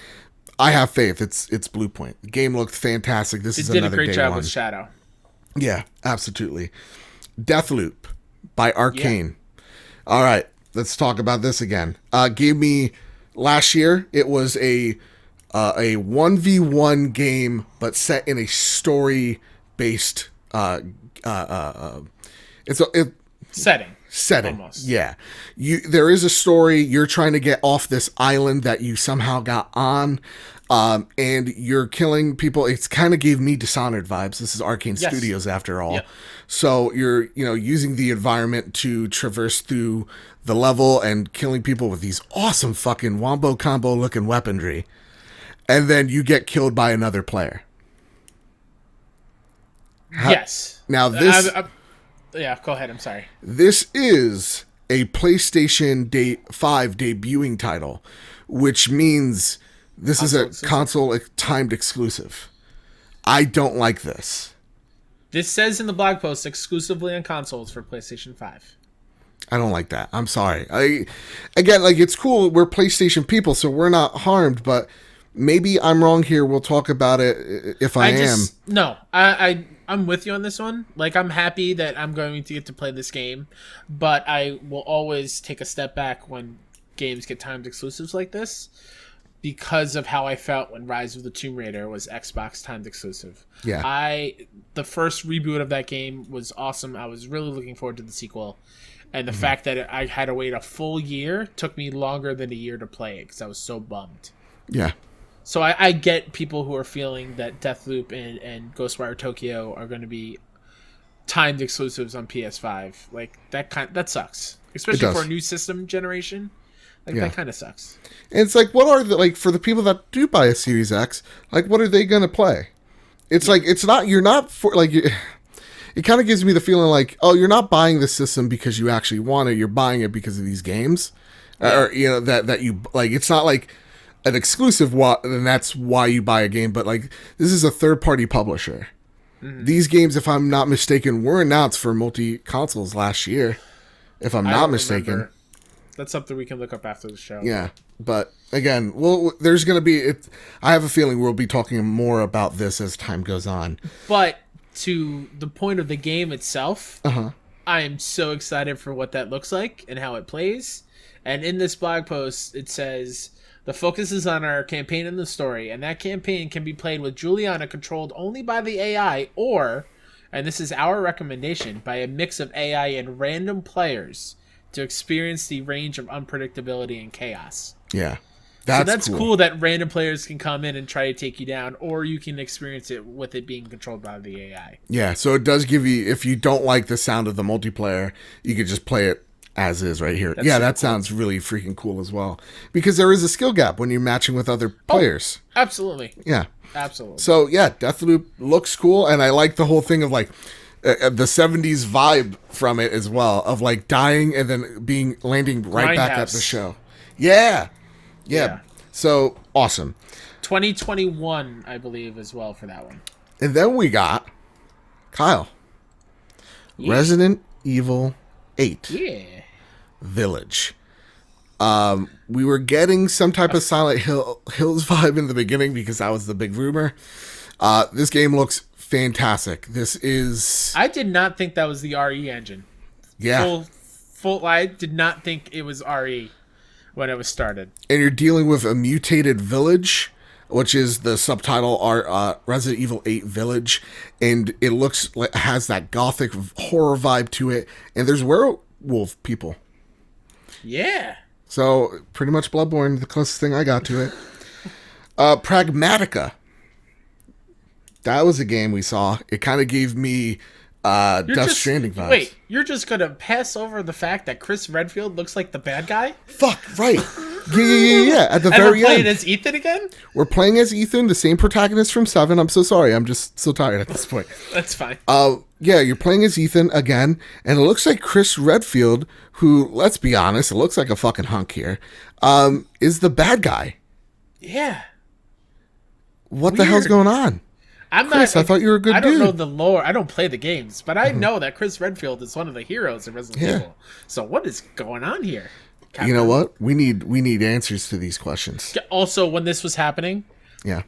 I have faith. It's Bluepoint. The game looked fantastic. This is another day one. It did a great job with Shadow. Yeah, absolutely. Deathloop by Arcane. Yeah. All right, let's talk about this again. Gave me last year. It was a 1v1 game, but set in a story-based setting. Almost. Yeah. There is a story. You're trying to get off this island that you somehow got on, and you're killing people. It's kind of gave me Dishonored vibes. This is Arcane Studios after all. Yep. So you're, using the environment to traverse through the level and killing people with these awesome fucking wombo combo looking weaponry. And then you get killed by another player. Yes. Now this... yeah, go ahead. I'm sorry. This is a PlayStation 5 debuting title, which means this is a console timed exclusive. I don't like this. This says in the blog post exclusively on consoles for PlayStation 5. I don't like that. I'm sorry. It's cool. We're PlayStation people, so we're not harmed, but maybe I'm wrong here. We'll talk about it if I am. No, I'm with you on this one. Like, I'm happy that I'm going to get to play this game, but I will always take a step back when games get timed exclusives like this, because of how I felt when Rise of the Tomb Raider was Xbox timed exclusive. Yeah. The first reboot of that game was awesome. I was really looking forward to the sequel. And the fact that I had to wait a full year took me longer than a year to play it because I was so bummed. Yeah. So I get people who are feeling that Deathloop and Ghostwire Tokyo are going to be timed exclusives on PS5. Like, that sucks, especially for a new system generation. Like, that kind of sucks. And it's like, what are for the people that do buy a Series X? Like, what are they going to play? It's like, it's not. You're not for like. It kind of gives me the feeling like, oh, you're not buying the system because you actually want it. You're buying it because of these games, or that you like. It's not like an exclusive, and that's why you buy a game. But like, this is a third-party publisher. Mm-hmm. These games, if I'm not mistaken, were announced for multi-consoles last year. If I'm not mistaken, remember. That's something we can look up after the show. Yeah, but again, there's going to be. I have a feeling we'll be talking more about this as time goes on. But to the point of the game itself, I am so excited for what that looks like and how it plays. And in this blog post, it says, the focus is on our campaign and the story, and that campaign can be played with Juliana controlled only by the AI, or, and this is our recommendation, by a mix of AI and random players to experience the range of unpredictability and chaos. Yeah. That's cool that random players can come in and try to take you down, or you can experience it with it being controlled by the AI. Yeah, so it does give you, if you don't like the sound of the multiplayer, you could just play it as is right here. That sounds really freaking cool as well. Because there is a skill gap when you're matching with other players. Absolutely. Yeah. Absolutely. So, yeah, Deathloop looks cool, and I like the whole thing of, like, the 70s vibe from it as well, of, like, dying and then landing right back at the show. Yeah. So, awesome. 2021, I believe, as well for that one. And then we got Kyle. Yeah. Resident Evil 8. Yeah. Village. We were getting some type of Silent Hills vibe in the beginning because that was the big rumor. This game looks fantastic. I did not think that was the RE engine. Yeah. I did not think it was RE when it was started. And you're dealing with a mutated village, which is the subtitle Resident Evil 8 Village, and it looks like it has that gothic horror vibe to it, and there's werewolf people. Yeah. So pretty much Bloodborne, the closest thing I got to it. Pragmatica. That was a game we saw. It kind of gave me Death Stranding vibes. Wait, you're just going to pass over the fact that Chris Redfield looks like the bad guy? Fuck, right. Yeah. At the very end. We're playing as Ethan again? We're playing as Ethan, the same protagonist from 7. I'm so sorry. I'm just so tired at this point. That's fine. Yeah, you're playing as Ethan again, and it looks like Chris Redfield, who, let's be honest, it looks like a fucking hunk here, is the bad guy. Yeah. What the hell's going on? Chris, I thought you were a good dude. I don't know the lore. I don't play the games, but I know that Chris Redfield is one of the heroes of Resident Evil. So what is going on here? You know what? We need answers to these questions. Also, when this was happening,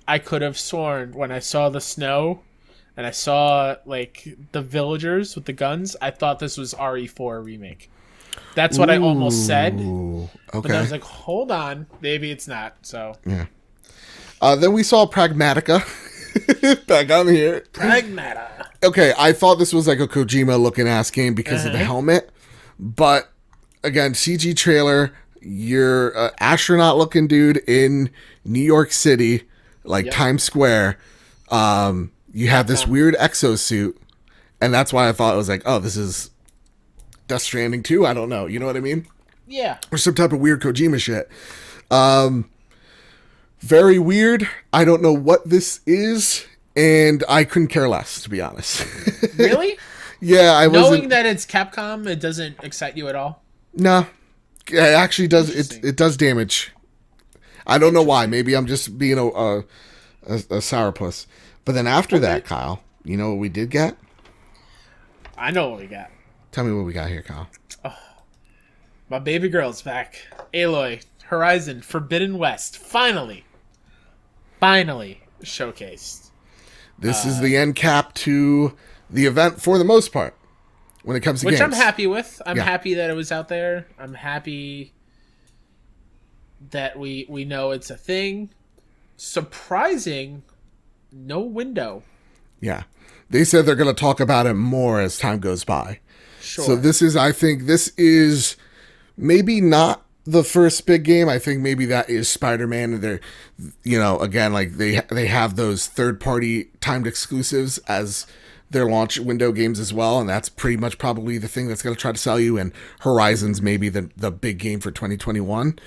I could have sworn when I saw the snow and I saw like the villagers with the guns, I thought this was RE4 remake. That's what I almost said. Okay. But I was like, hold on, maybe it's not. So yeah. Then we saw Pragmatica. Back on here. Pragmata. Okay, I thought this was like a Kojima looking ass game because of the helmet, but again, CG trailer. You're an astronaut looking dude in New York City, like Times Square. You have this weird exosuit, and that's why I thought it was like, oh, this is Death Stranding 2. I don't know. You know what I mean? Yeah. Or some type of weird Kojima shit. Very weird. I don't know what this is, and I couldn't care less, to be honest. Really? Yeah, I wasn't. Knowing that it's Capcom, it doesn't excite you at all? No. It actually does. It does damage. I don't know why. Maybe I'm just being a sourpuss. But then after that, Kyle, you know what we did get? I know what we got. Tell me what we got here, Kyle. Oh, my baby girl's back. Aloy, Horizon, Forbidden West. Finally showcased. This is the end cap to the event for the most part when it comes to games. Which I'm happy with. I'm happy that it was out there. I'm happy that we know it's a thing. Surprising, no window. Yeah. They said they're going to talk about it more as time goes by. Sure. So I think this is maybe not the first big game. I think maybe that is Spider-Man, and they're, again, like they have those third-party timed exclusives as their launch window games as well, and that's pretty much probably the thing that's going to try to sell you. And Horizon's maybe the big game for 2021.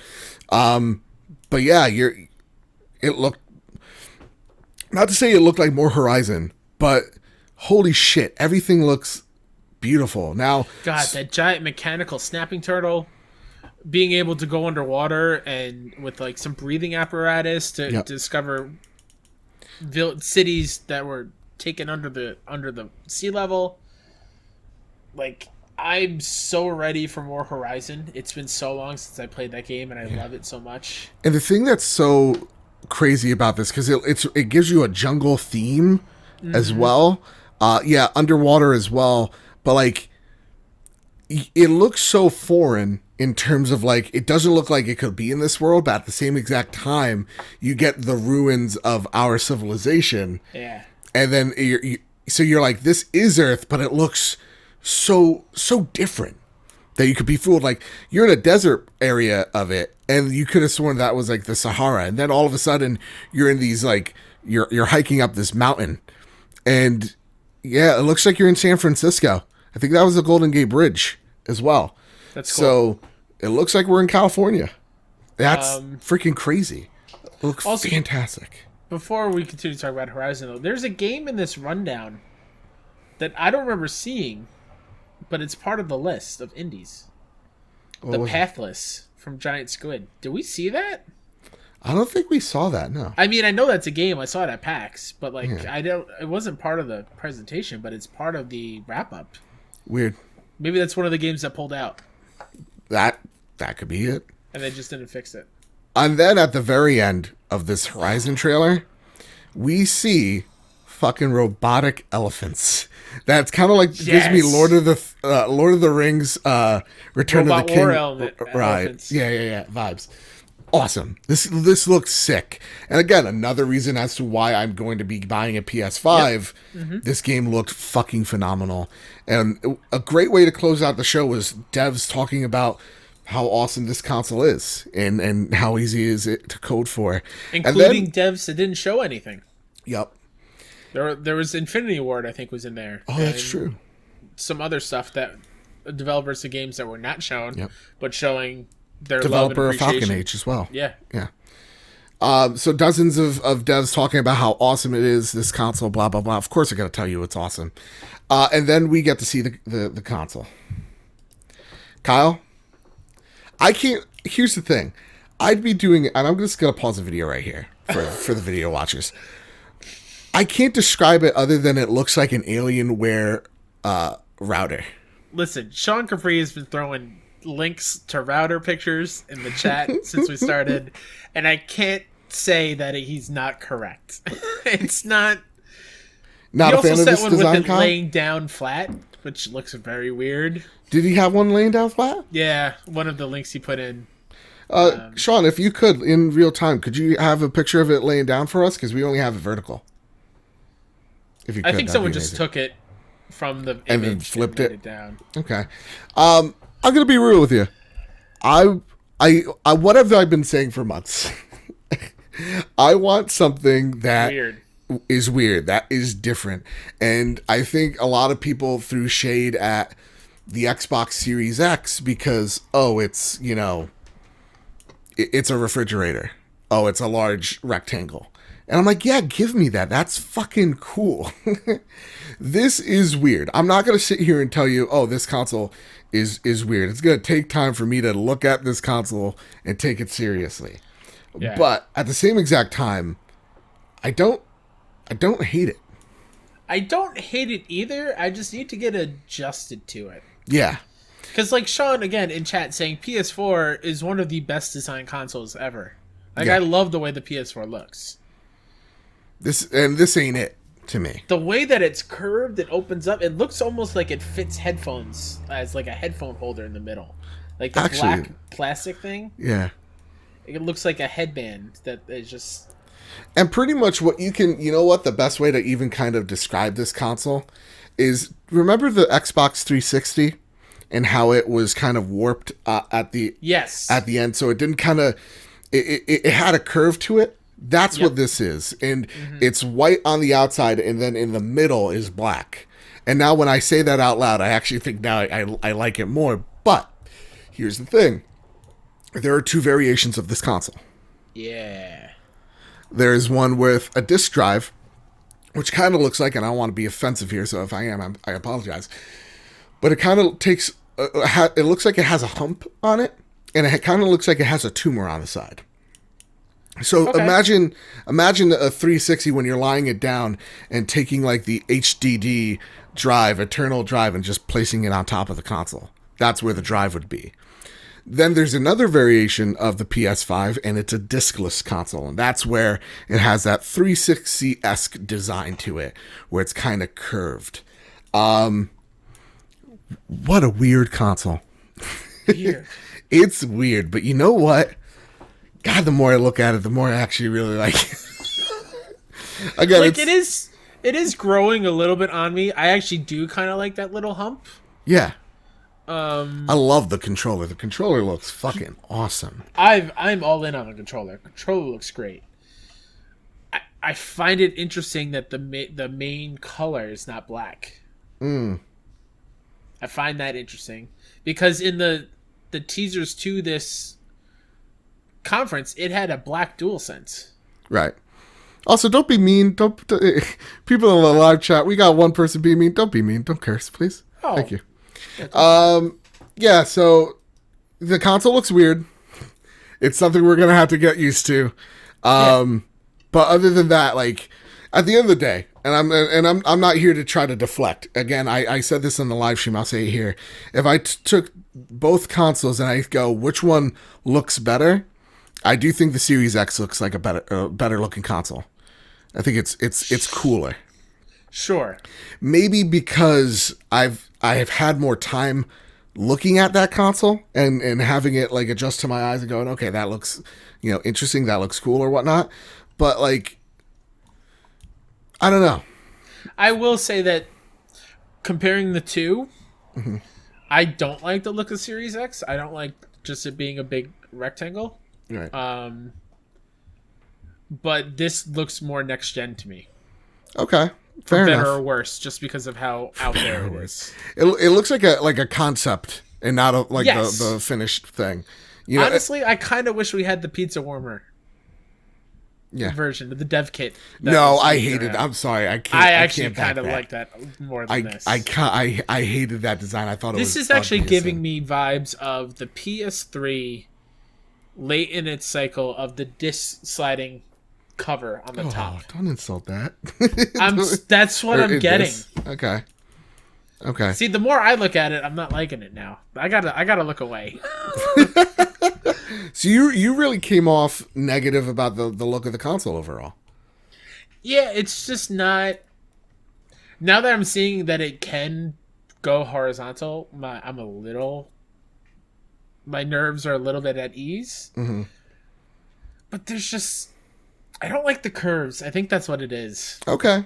But yeah, it looked, not to say it looked like more Horizon, but holy shit, everything looks beautiful now. God, that giant mechanical snapping turtle. Being able to go underwater and with like some breathing apparatus to discover cities that were taken under the sea level. Like, I'm so ready for more Horizon. It's been so long since I played that game, and I love it so much. And the thing that's so crazy about this, because it gives you a jungle theme as well. Underwater as well. But like, it looks so foreign in terms of like, it doesn't look like it could be in this world, but at the same exact time, you get the ruins of our civilization. Yeah. And then you're like, this is Earth, but it looks so different that you could be fooled. Like, you're in a desert area of it, and you could have sworn that was like the Sahara, and then all of a sudden you're in these like you're hiking up this mountain, and yeah, it looks like you're in San Francisco. I think that was the Golden Gate Bridge as well. That's cool. So it looks like we're in California. That's freaking crazy. It looks also fantastic. Before we continue to talk about Horizon, though, there's a game in this rundown that I don't remember seeing, but it's part of the list of indies. The Pathless from Giant Squid. Did we see that? I don't think we saw that, no. I mean, I know that's a game. I saw it at PAX, but like, it wasn't part of the presentation, but it's part of the wrap-up. Weird. Maybe that's one of the games that pulled out. That could be it. And they just didn't fix it. And then at the very end of this Horizon trailer, we see fucking robotic elephants. That's kind of like gives me Lord of the Rings, Return Robot of the King, right? Elephants. Yeah, vibes. Awesome. This looks sick. And again, another reason as to why I'm going to be buying a PS5. Yep. This game looked fucking phenomenal. And a great way to close out the show was devs talking about how awesome this console is and how easy is it to code for. Including devs that didn't show anything. Yep. There was Infinity Ward, I think, was in there. Oh, that's true. Some other stuff that developers of games that were not shown, but showing their love and developer of Falcon appreciation. Age as well. Yeah. So dozens of devs talking about how awesome it is, this console, blah, blah, blah. Of course I got to tell you it's awesome. And then we get to see the console. Kyle, here's the thing. I'd be doing, and I'm just going to pause the video right here for the video watchers. I can't describe it other than it looks like an Alienware router. Listen, Sean Capri has been throwing links to router pictures in the chat since we started, and I can't say that he's not correct. It's not. Not a fan of this design, with it laying down flat, which looks very weird. Did he have one laying down flat? Yeah, one of the links he put in. Sean, if you could, in real time, could you have a picture of it laying down for us? Because we only have it vertical. If you could, I think someone just took it from the image and then flipped it down. Okay. I'm gonna be real with you. I what have I been saying for months? I want something that is weird, that is different. And I think a lot of people threw shade at the Xbox Series X because, it's, it's a refrigerator. Oh, it's a large rectangle. And I'm like, yeah, give me that. That's fucking cool. This is weird. I'm not going to sit here and tell you, this console is weird. It's going to take time for me to look at this console and take it seriously. Yeah. But at the same exact time, I don't hate it. I don't hate it either. I just need to get adjusted to it. Yeah. Because like Sean, again, in chat saying PS4 is one of the best designed consoles ever. Like, I love the way the PS4 looks. This ain't it to me. The way that it's curved, it opens up. It looks almost like it fits headphones as like a headphone holder in the middle. Like the black plastic thing. Yeah. It looks like a headband that is just... And pretty much what the best way to even kind of describe this console is, remember the Xbox 360 and how it was kind of warped at the end? So it didn't kind of... It had a curve to it. That's what this is. And it's white on the outside, and then in the middle is black. And now when I say that out loud, I actually think now I like it more. But here's the thing. There are two variations of this console. Yeah. There's one with a disk drive, which kind of looks like, and I don't want to be offensive here, so if I am, I apologize. But it kind of takes, it looks like it has a hump on it, and it kind of looks like it has a tumor on the side. So imagine a 360 when you're lying it down and taking like the HDD drive, Eternal drive, and just placing it on top of the console. That's where the drive would be. Then there's another variation of the PS5, and it's a diskless console, and that's where it has that 360-esque design to it, where it's kind of curved. What a weird console. Weird. It's weird, but you know what? God, the more I look at it, the more I actually really like it. Again, like it is growing a little bit on me. I actually do kind of like that little hump. Yeah. I love the controller. The controller looks fucking awesome. I'm all in on the controller. Controller looks great. I find it interesting that the main color is not black. I find that interesting because in the teasers to this conference, it had a black DualSense. Right. Also, don't be mean. Don't people in the live chat. We got one person being mean. Don't be mean. Don't curse, please. Oh. Thank you. Yeah. So the console looks weird. It's something we're gonna have to get used to. But other than that, like, At the end of the day, I'm not here to try to deflect. Again, I said this in the live stream. I'll say it here. If I took both consoles and I go, which one looks better? I do think the Series X looks like a better looking console. I think it's cooler. Sure. Maybe because I have had more time looking at that console and having it like adjust to my eyes and going, okay, that looks, interesting. That looks cool or whatnot. But like, I don't know. I will say that comparing the two, I don't like the look of Series X. I don't like just it being a big rectangle. Right. But this looks more next gen to me. Okay. Fair enough. Better or worse, just because of how out there it is. It looks like a concept and not the finished thing. Honestly, I kind of wish we had the pizza warmer. Version of the dev kit. No, I hate it. I'm sorry. I can't. I actually kind of like that more than this. I hated that design. I thought this is actually giving me vibes of the PS3 late in its cycle of the disc sliding cover on the top. Don't insult that. That's what I'm getting. Okay. See, the more I look at it, I'm not liking it now. I gotta look away. So you really came off negative about the look of the console overall. Yeah, it's just not. Now that I'm seeing that it can go horizontal, my nerves are a little bit at ease. Mm-hmm. But there's just, I don't like the curves. I think that's what it is. Okay.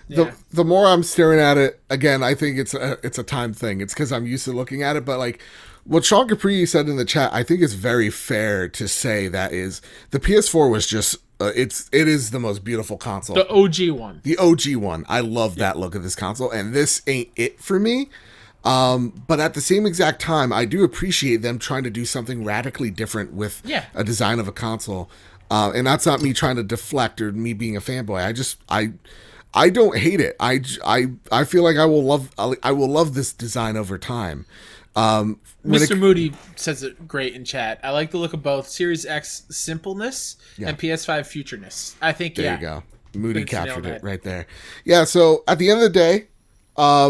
The more I'm staring at it, again, I think it's a time thing. It's because I'm used to looking at it. But like what Sean Capri said in the chat, I think is very fair to say that is the PS4 was just it is the most beautiful console. The OG one. The OG one. I love that look of this console, and this ain't it for me. But at the same exact time, I do appreciate them trying to do something radically different with a design of a console. And that's not me trying to deflect or me being a fanboy. I don't hate it. I feel like I will love this design over time. Mr. Moody says it great in chat. I like the look of both Series X simpleness and PS5 futureness. I think there you go. Moody captured it right there. Yeah. So at the end of the day,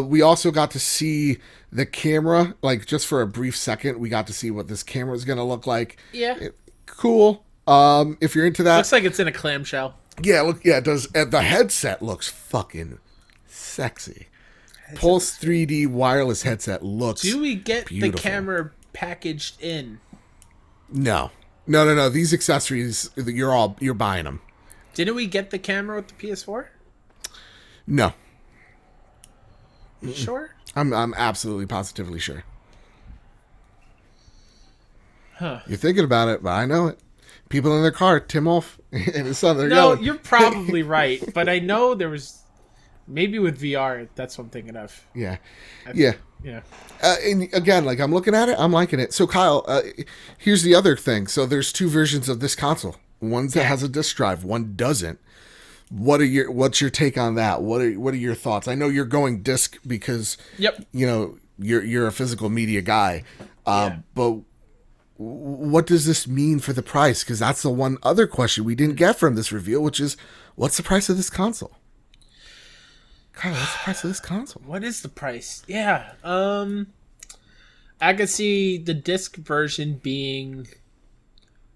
we also got to see the camera, like just for a brief second. We got to see what this camera is going to look like. Yeah. Cool. If you're into that, looks like it's in a clamshell. Yeah, it does. The headset looks fucking sexy. Pulse 3D wireless headset looks Do we get beautiful. The camera packaged in? No. These accessories, you're buying them. Didn't we get the camera with the PS4? No. You sure? I'm absolutely positively sure. Huh. You're thinking about it, but I know it. People in their car, Tim Wolf and his son, they're No, going. You're probably right, but I know there was maybe with VR. That's what I'm thinking of. Yeah. And again, like I'm looking at it, I'm liking it. So Kyle, here's the other thing. So there's two versions of this console. One that has a disc drive, one doesn't. What's your take on that? What are your thoughts? I know you're going disc because you're a physical media guy, but what does this mean for the price? Because that's the one other question we didn't get from this reveal, which is what's the price of this console? Kyle, what's the price of this console? What is the price? Yeah, I could see the disc version being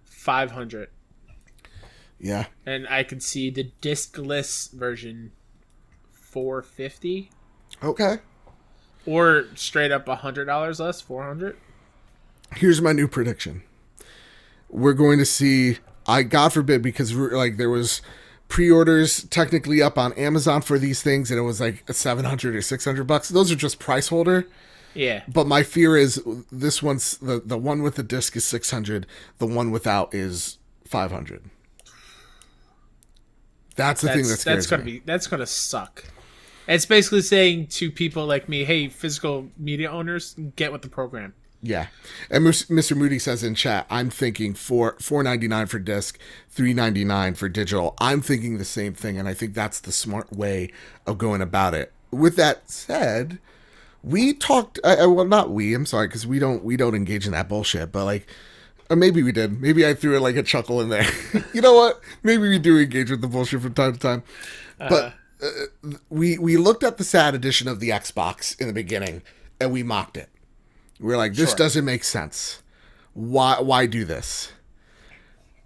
$500. Yeah. And I could see the discless version $450. Okay. Or straight up $100 less, $400. Here's my new prediction. We're going to see, God forbid, because like there was pre-orders technically up on Amazon for these things, and it was like $700 or $600. Those are just price holder. Yeah. But my fear is this one's the one with the disc is $600. The one without is $500. That's the thing that scares me. That's gonna suck. It's basically saying to people like me, hey, physical media owners, get with the program. Yeah. And Mr. Moody says in chat, I'm thinking $4.99 for disc, $3.99 for digital. I'm thinking the same thing, and I think that's the smart way of going about it. With that said, we talked. Well, not we. I'm sorry, because we don't engage in that bullshit. But like, Or maybe we did. Maybe I threw like a chuckle in there. You know what? Maybe we do engage with the bullshit from time to time. But we looked at the sad edition of the Xbox in the beginning, and we mocked it. We were like, this doesn't make sense. Why do this?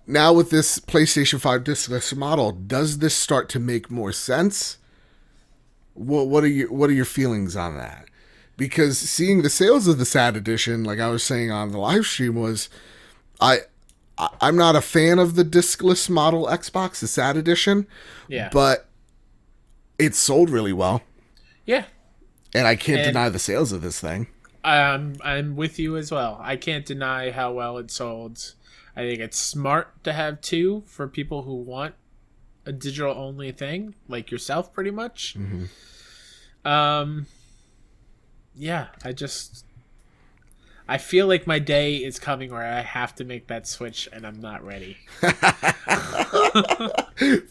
Now with this PlayStation 5 diskless model, does this start to make more sense? What are your feelings on that? Because seeing the sales of the sad edition, like I was saying on the live stream, was I'm not a fan of the diskless model Xbox, the sad edition. Yeah. But it sold really well. Yeah. And I can't deny the sales of this thing. I'm with you as well. I can't deny how well it sold. I think it's smart to have two for people who want a digital only thing, like yourself, pretty much. Mm-hmm. Yeah, I feel like my day is coming where I have to make that switch, and I'm not ready.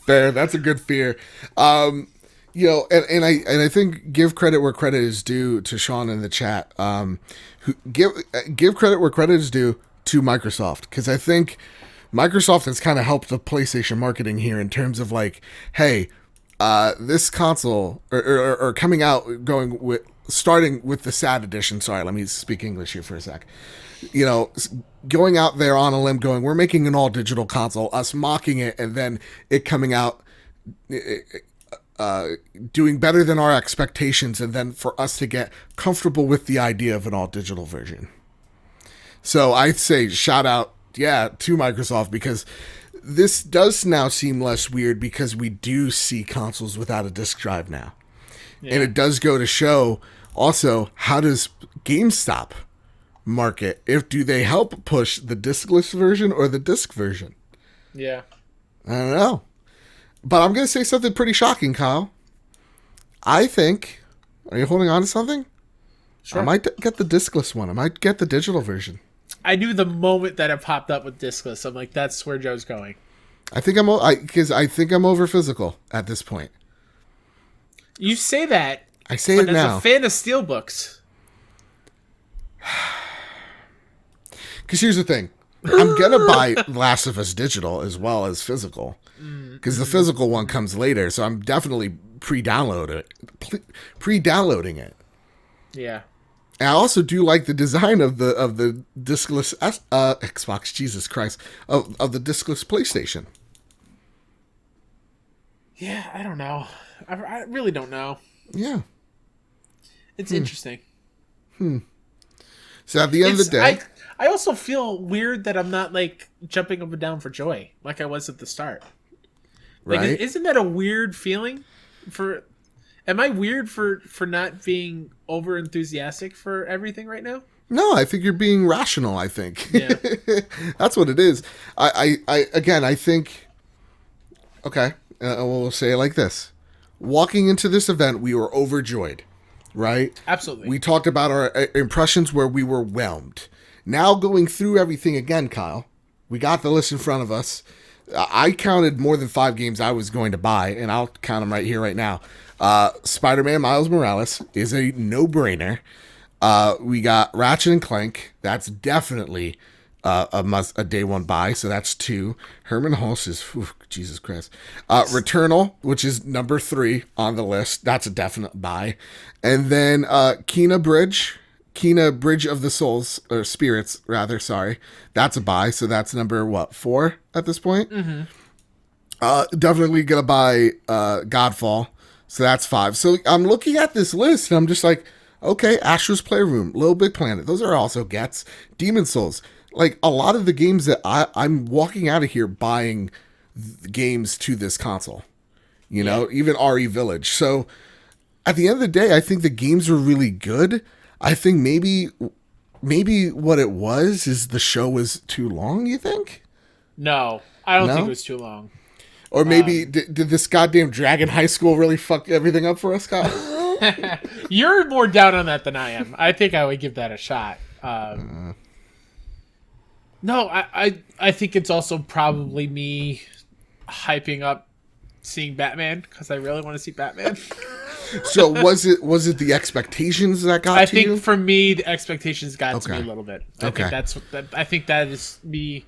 Fair, that's a good fear. And I think give credit where credit is due to Sean in the chat. Give credit where credit is due to Microsoft, because I think Microsoft has kind of helped the PlayStation marketing here in terms of like, hey, this console or coming out, starting with the sad edition. Sorry, let me speak English here for a sec. Going out there on a limb, going, we're making an all digital console, us mocking it, and then it coming out. Doing better than our expectations, and then for us to get comfortable with the idea of an all-digital version. So I'd say shout out, to Microsoft, because this does now seem less weird because we do see consoles without a disk drive now. Yeah. And it does go to show also, how does GameStop market? Do they help push the diskless version or the disc version? Yeah. I don't know. But I'm going to say something pretty shocking, Kyle. I think... Are you holding on to something? Sure. I might get the diskless one. I might get the digital version. I knew the moment that it popped up with diskless. I'm like, that's where Joe's going. I think I think I'm over physical at this point. You say that. I say it now. As a fan of steelbooks. Because here's the thing. I'm going to buy Last of Us digital as well as physical. Because the physical one comes later. So I'm definitely pre-downloading it. Yeah. And I also do like the design of the diskless Xbox, Jesus Christ, of the diskless PlayStation. Yeah, I don't know. I really don't know. Yeah. It's interesting. So at the end of the day... I also feel weird that I'm not, like, jumping up and down for joy like I was at the start. Like, right? Isn't that a weird feeling? Am I weird for not being over enthusiastic for everything right now? No, I think you're being rational, I think. Yeah. That's what it is. I think... Okay, we'll say it like this. Walking into this event, we were overjoyed, right? Absolutely. We talked about our impressions where we were whelmed. Now going through everything again, Kyle, we got the list in front of us. I counted more than 5 games I was going to buy, and I'll count them right here, right now. Spider-Man Miles Morales is a no-brainer. We got Ratchet and Clank. That's definitely a day one buy, so that's 2. Herman Hulse is, Jesus Christ. Returnal, which is number 3 on the list. That's a definite buy. And then Kena Bridge of the Souls, or Spirits, rather, sorry. That's a buy, so that's number, 4 at this point? Mm-hmm. Definitely gonna buy Godfall, so that's 5. So I'm looking at this list, and I'm just like, okay, Astro's Playroom, Little Big Planet, those are also gets. Demon Souls. Like, a lot of the games that I'm walking out of here buying games to this console. You know, even RE Village. So, at the end of the day, I think the games were really good. I think maybe what it was is the show was too long, you think? No, I don't think it was too long. Or maybe did this goddamn Dragon High School really fuck everything up for us, Scott? You're more down on that than I am. I think I would give that a shot. No, I think it's also probably me hyping up seeing Batman because I really want to see Batman. So was it the expectations that got to you? I think for me, the expectations got to me a little bit. I think that is me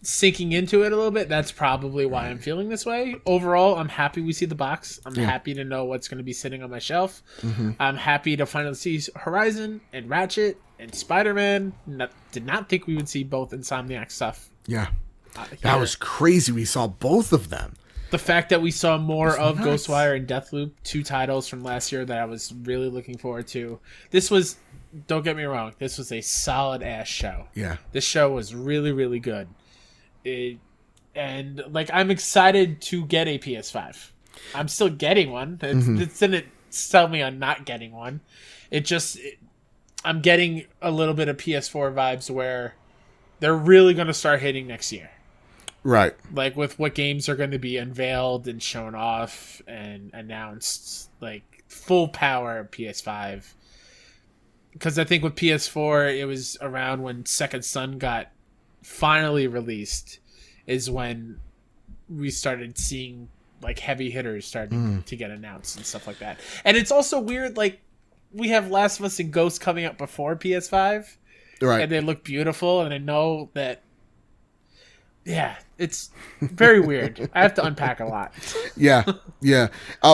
sinking into it a little bit. That's probably why I'm feeling this way. Overall, I'm happy we see the box. I'm happy to know what's going to be sitting on my shelf. I'm happy to finally see Horizon and Ratchet and Spider-Man. Did not think we would see both Insomniac stuff. Yeah. That was crazy. We saw both of them. The fact that we saw more of Ghostwire and Deathloop, 2 titles from last year that I was really looking forward to. This was, don't get me wrong, this was a solid ass show. Yeah. This show was really, really good. I'm excited to get a PS5. I'm still getting one. It didn't sell me on not getting one. I'm getting a little bit of PS4 vibes where they're really going to start hitting next year. Right. Like with what games are going to be unveiled and shown off and announced, like full power PS5. Because I think with PS4, it was around when Second Son got finally released is when we started seeing like heavy hitters starting to get announced and stuff like that. And it's also weird, like we have Last of Us and Ghost coming up before PS5. Right. And they look beautiful, and I know that it's very weird. I have to unpack a lot. Yeah.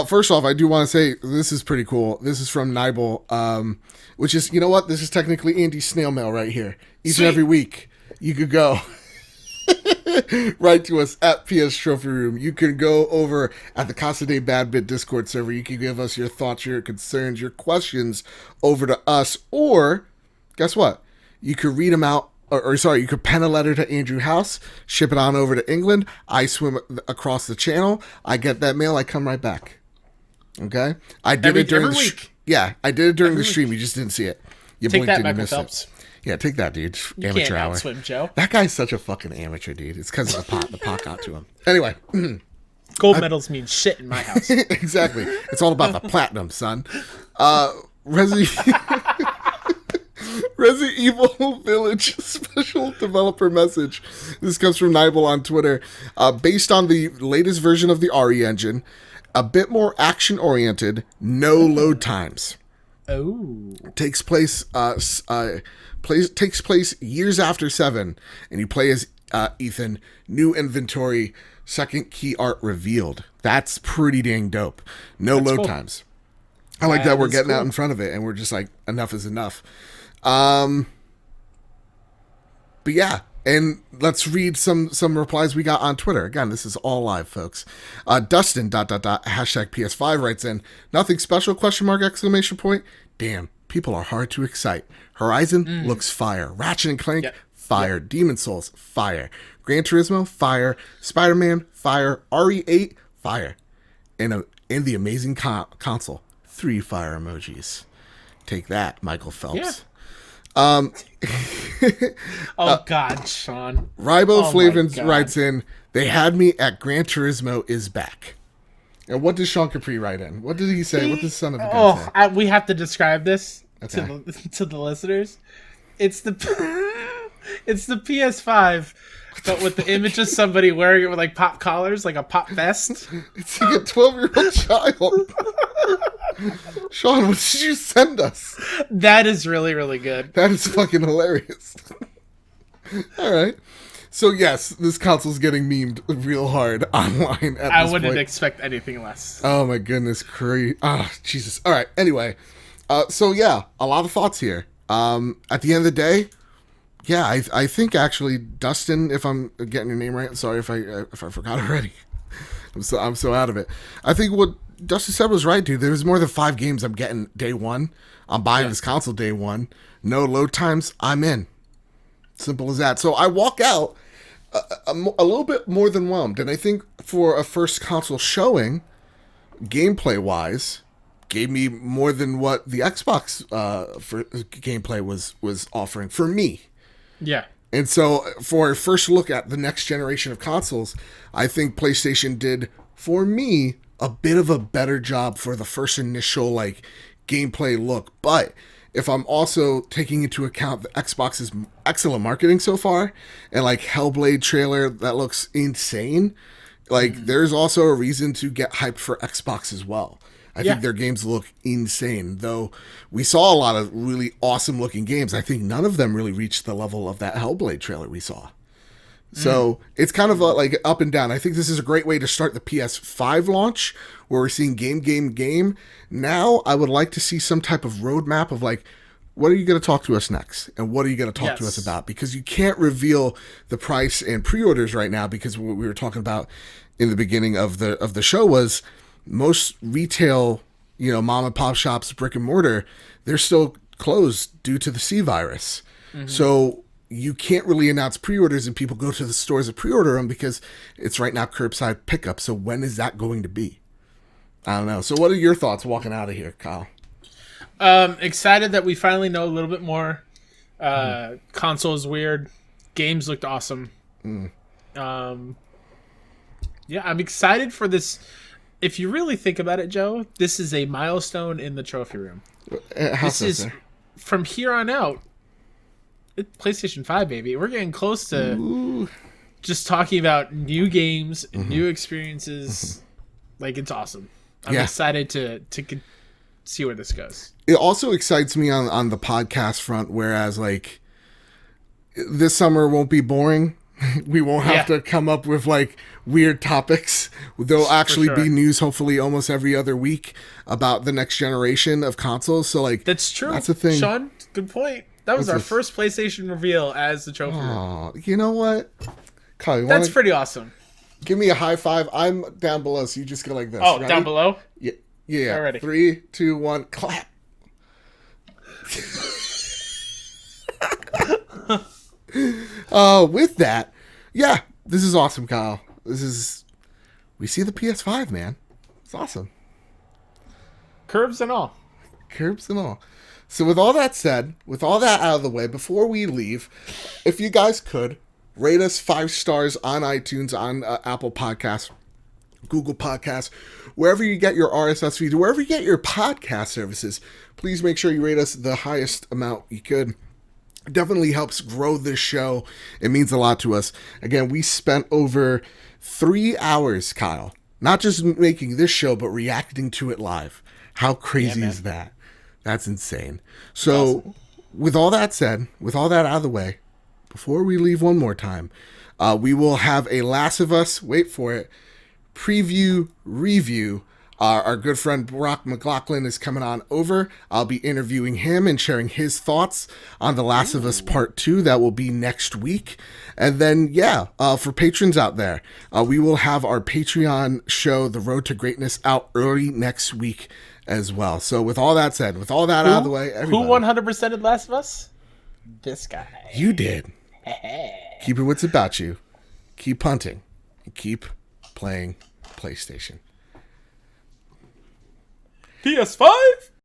First off, I do want to say this is pretty cool. This is from Nibel, which is, you know what? This is technically Andy's snail mail right here. Each and every week, you could go write to us at PS Trophy Room. You can go over at the Casa de Bad Bit Discord server. You can give us your thoughts, your concerns, your questions over to us. Or, guess what? You could read them out. You could pen a letter to Andrew House, ship it on over to England. I swim across the channel. I get that mail. I come right back. Okay? I did it during every week. Yeah, I did it during the stream. You just didn't see it. You Take blinked that, and you Michael missed Phelps. it. Yeah, take that, dude. You Amateur can't hour. outswim Joe. That guy's such a fucking amateur, dude. It's because of the pot. The pot got to him. Anyway. Gold medals mean shit in my house. Exactly. It's all about the platinum, son. Resident Evil Village special developer message. This comes from Nibel on Twitter. Based on the latest version of the RE engine, a bit more action-oriented, no load times. Oh. Takes place years after 7, and you play as Ethan. New inventory, second key art revealed. That's pretty dang dope. That's load times. I like that we're getting out in front of it, and we're just like, enough is enough. But yeah, and let's read some replies we got on Twitter. Again, this is all live, folks. Dustin ... #PS5 writes in, nothing special ? Damn, people are hard to excite. Horizon looks fire. Ratchet and Clank, fire. Demon Souls, fire. Gran Turismo, fire. Spider-Man, fire. RE8, fire. And the amazing console, 3 fire emojis. Take that, Michael Phelps. God, Sean. Ribo Flavins writes in, they had me at Gran Turismo is back. And what does Sean Capri write in? What did he say? What does son of a gun say? We have to describe this to the listeners. It's the PS5, but with the image of somebody wearing it with like pop collars, like a pop vest. It's like a 12-year-old child. Sean, what did you send us? That is really, really good. That is fucking hilarious. All right. So yes, this console's getting memed real hard online at I this wouldn't point. expect anything less. Oh my goodness, crazy. Oh, Jesus. All right. Anyway, so yeah, a lot of thoughts here. At the end of the day, yeah, I think actually Dustin, if I'm getting your name right, sorry if I forgot already. I'm so out of it. I think what Dustin said was right, dude. There's more than 5 games I'm getting day one. I'm buying this console day one. No load times. I'm in. Simple as that. So I walk out a little bit more than whelmed, and I think for a first console showing, gameplay-wise, gave me more than what the Xbox for gameplay was offering for me. Yeah. And so for a first look at the next generation of consoles, I think PlayStation did, for me, a bit of a better job for the first initial like gameplay look. But if I'm also taking into account the Xbox's excellent marketing so far, and like Hellblade trailer that looks insane, like there's also a reason to get hyped for Xbox as well. I think their games look insane. Though we saw a lot of really awesome looking games, I think none of them really reached the level of that Hellblade trailer we saw. So it's kind of like up and down. I think this is a great way to start the PS5 launch, where we're seeing game. Now I would like to see some type of roadmap of like, what are you going to talk to us next? And what are you going to talk to us about? Because you can't reveal the price and pre-orders right now, because what we were talking about in the beginning of the show was most retail, mom and pop shops, brick and mortar, they're still closed due to the C virus. So you can't really announce pre-orders and people go to the stores to pre-order them because it's right now curbside pickup. So when is that going to be? I don't know. So what are your thoughts walking out of here, Kyle? Excited that we finally know a little bit more. Console is weird. Games looked awesome. I'm excited for this. If you really think about it, Joe, this is a milestone in the trophy room. This is from here on out. PlayStation 5, baby. We're getting close to just talking about new games, new experiences. Like, it's awesome. I'm excited to see where this goes. It also excites me on the podcast front, whereas, like, this summer won't be boring. We won't have to come up with, like, weird topics. There'll actually be news, hopefully, almost every other week about the next generation of consoles. So, like, that's true. That's a thing. Sean, good point. That was our first PlayStation reveal as the trophy room. Oh, you know what? Kyle, that's pretty awesome. Give me a high five. I'm down below, so you just go like this. Oh, ready? Down below? Yeah. Already. 3, 2, 1, clap. With that, this is awesome, Kyle. We see the PS5, man. It's awesome. Curves and all. So with all that said, with all that out of the way, before we leave, if you guys could rate us 5 stars on iTunes, on Apple Podcasts, Google Podcasts, wherever you get your RSS feeds, wherever you get your podcast services, please make sure you rate us the highest amount you could. It definitely helps grow this show. It means a lot to us. Again, we spent over 3 hours, Kyle, not just making this show, but reacting to it live. How crazy is that? That's insane. So, awesome. With all that said, with all that out of the way, before we leave one more time, we will have a Last of Us, wait for it, preview review. Our good friend Brock McLaughlin is coming on over. I'll be interviewing him and sharing his thoughts on The Last of Us Part 2. That will be next week. And then, for patrons out there, we will have our Patreon show, The Road to Greatness, out early next week as well. So with all that said, with all that out of the way, everybody, who 100%ed Last of Us? This guy. You did. Keep your wits about you. Keep hunting. And keep playing PlayStation. PS5?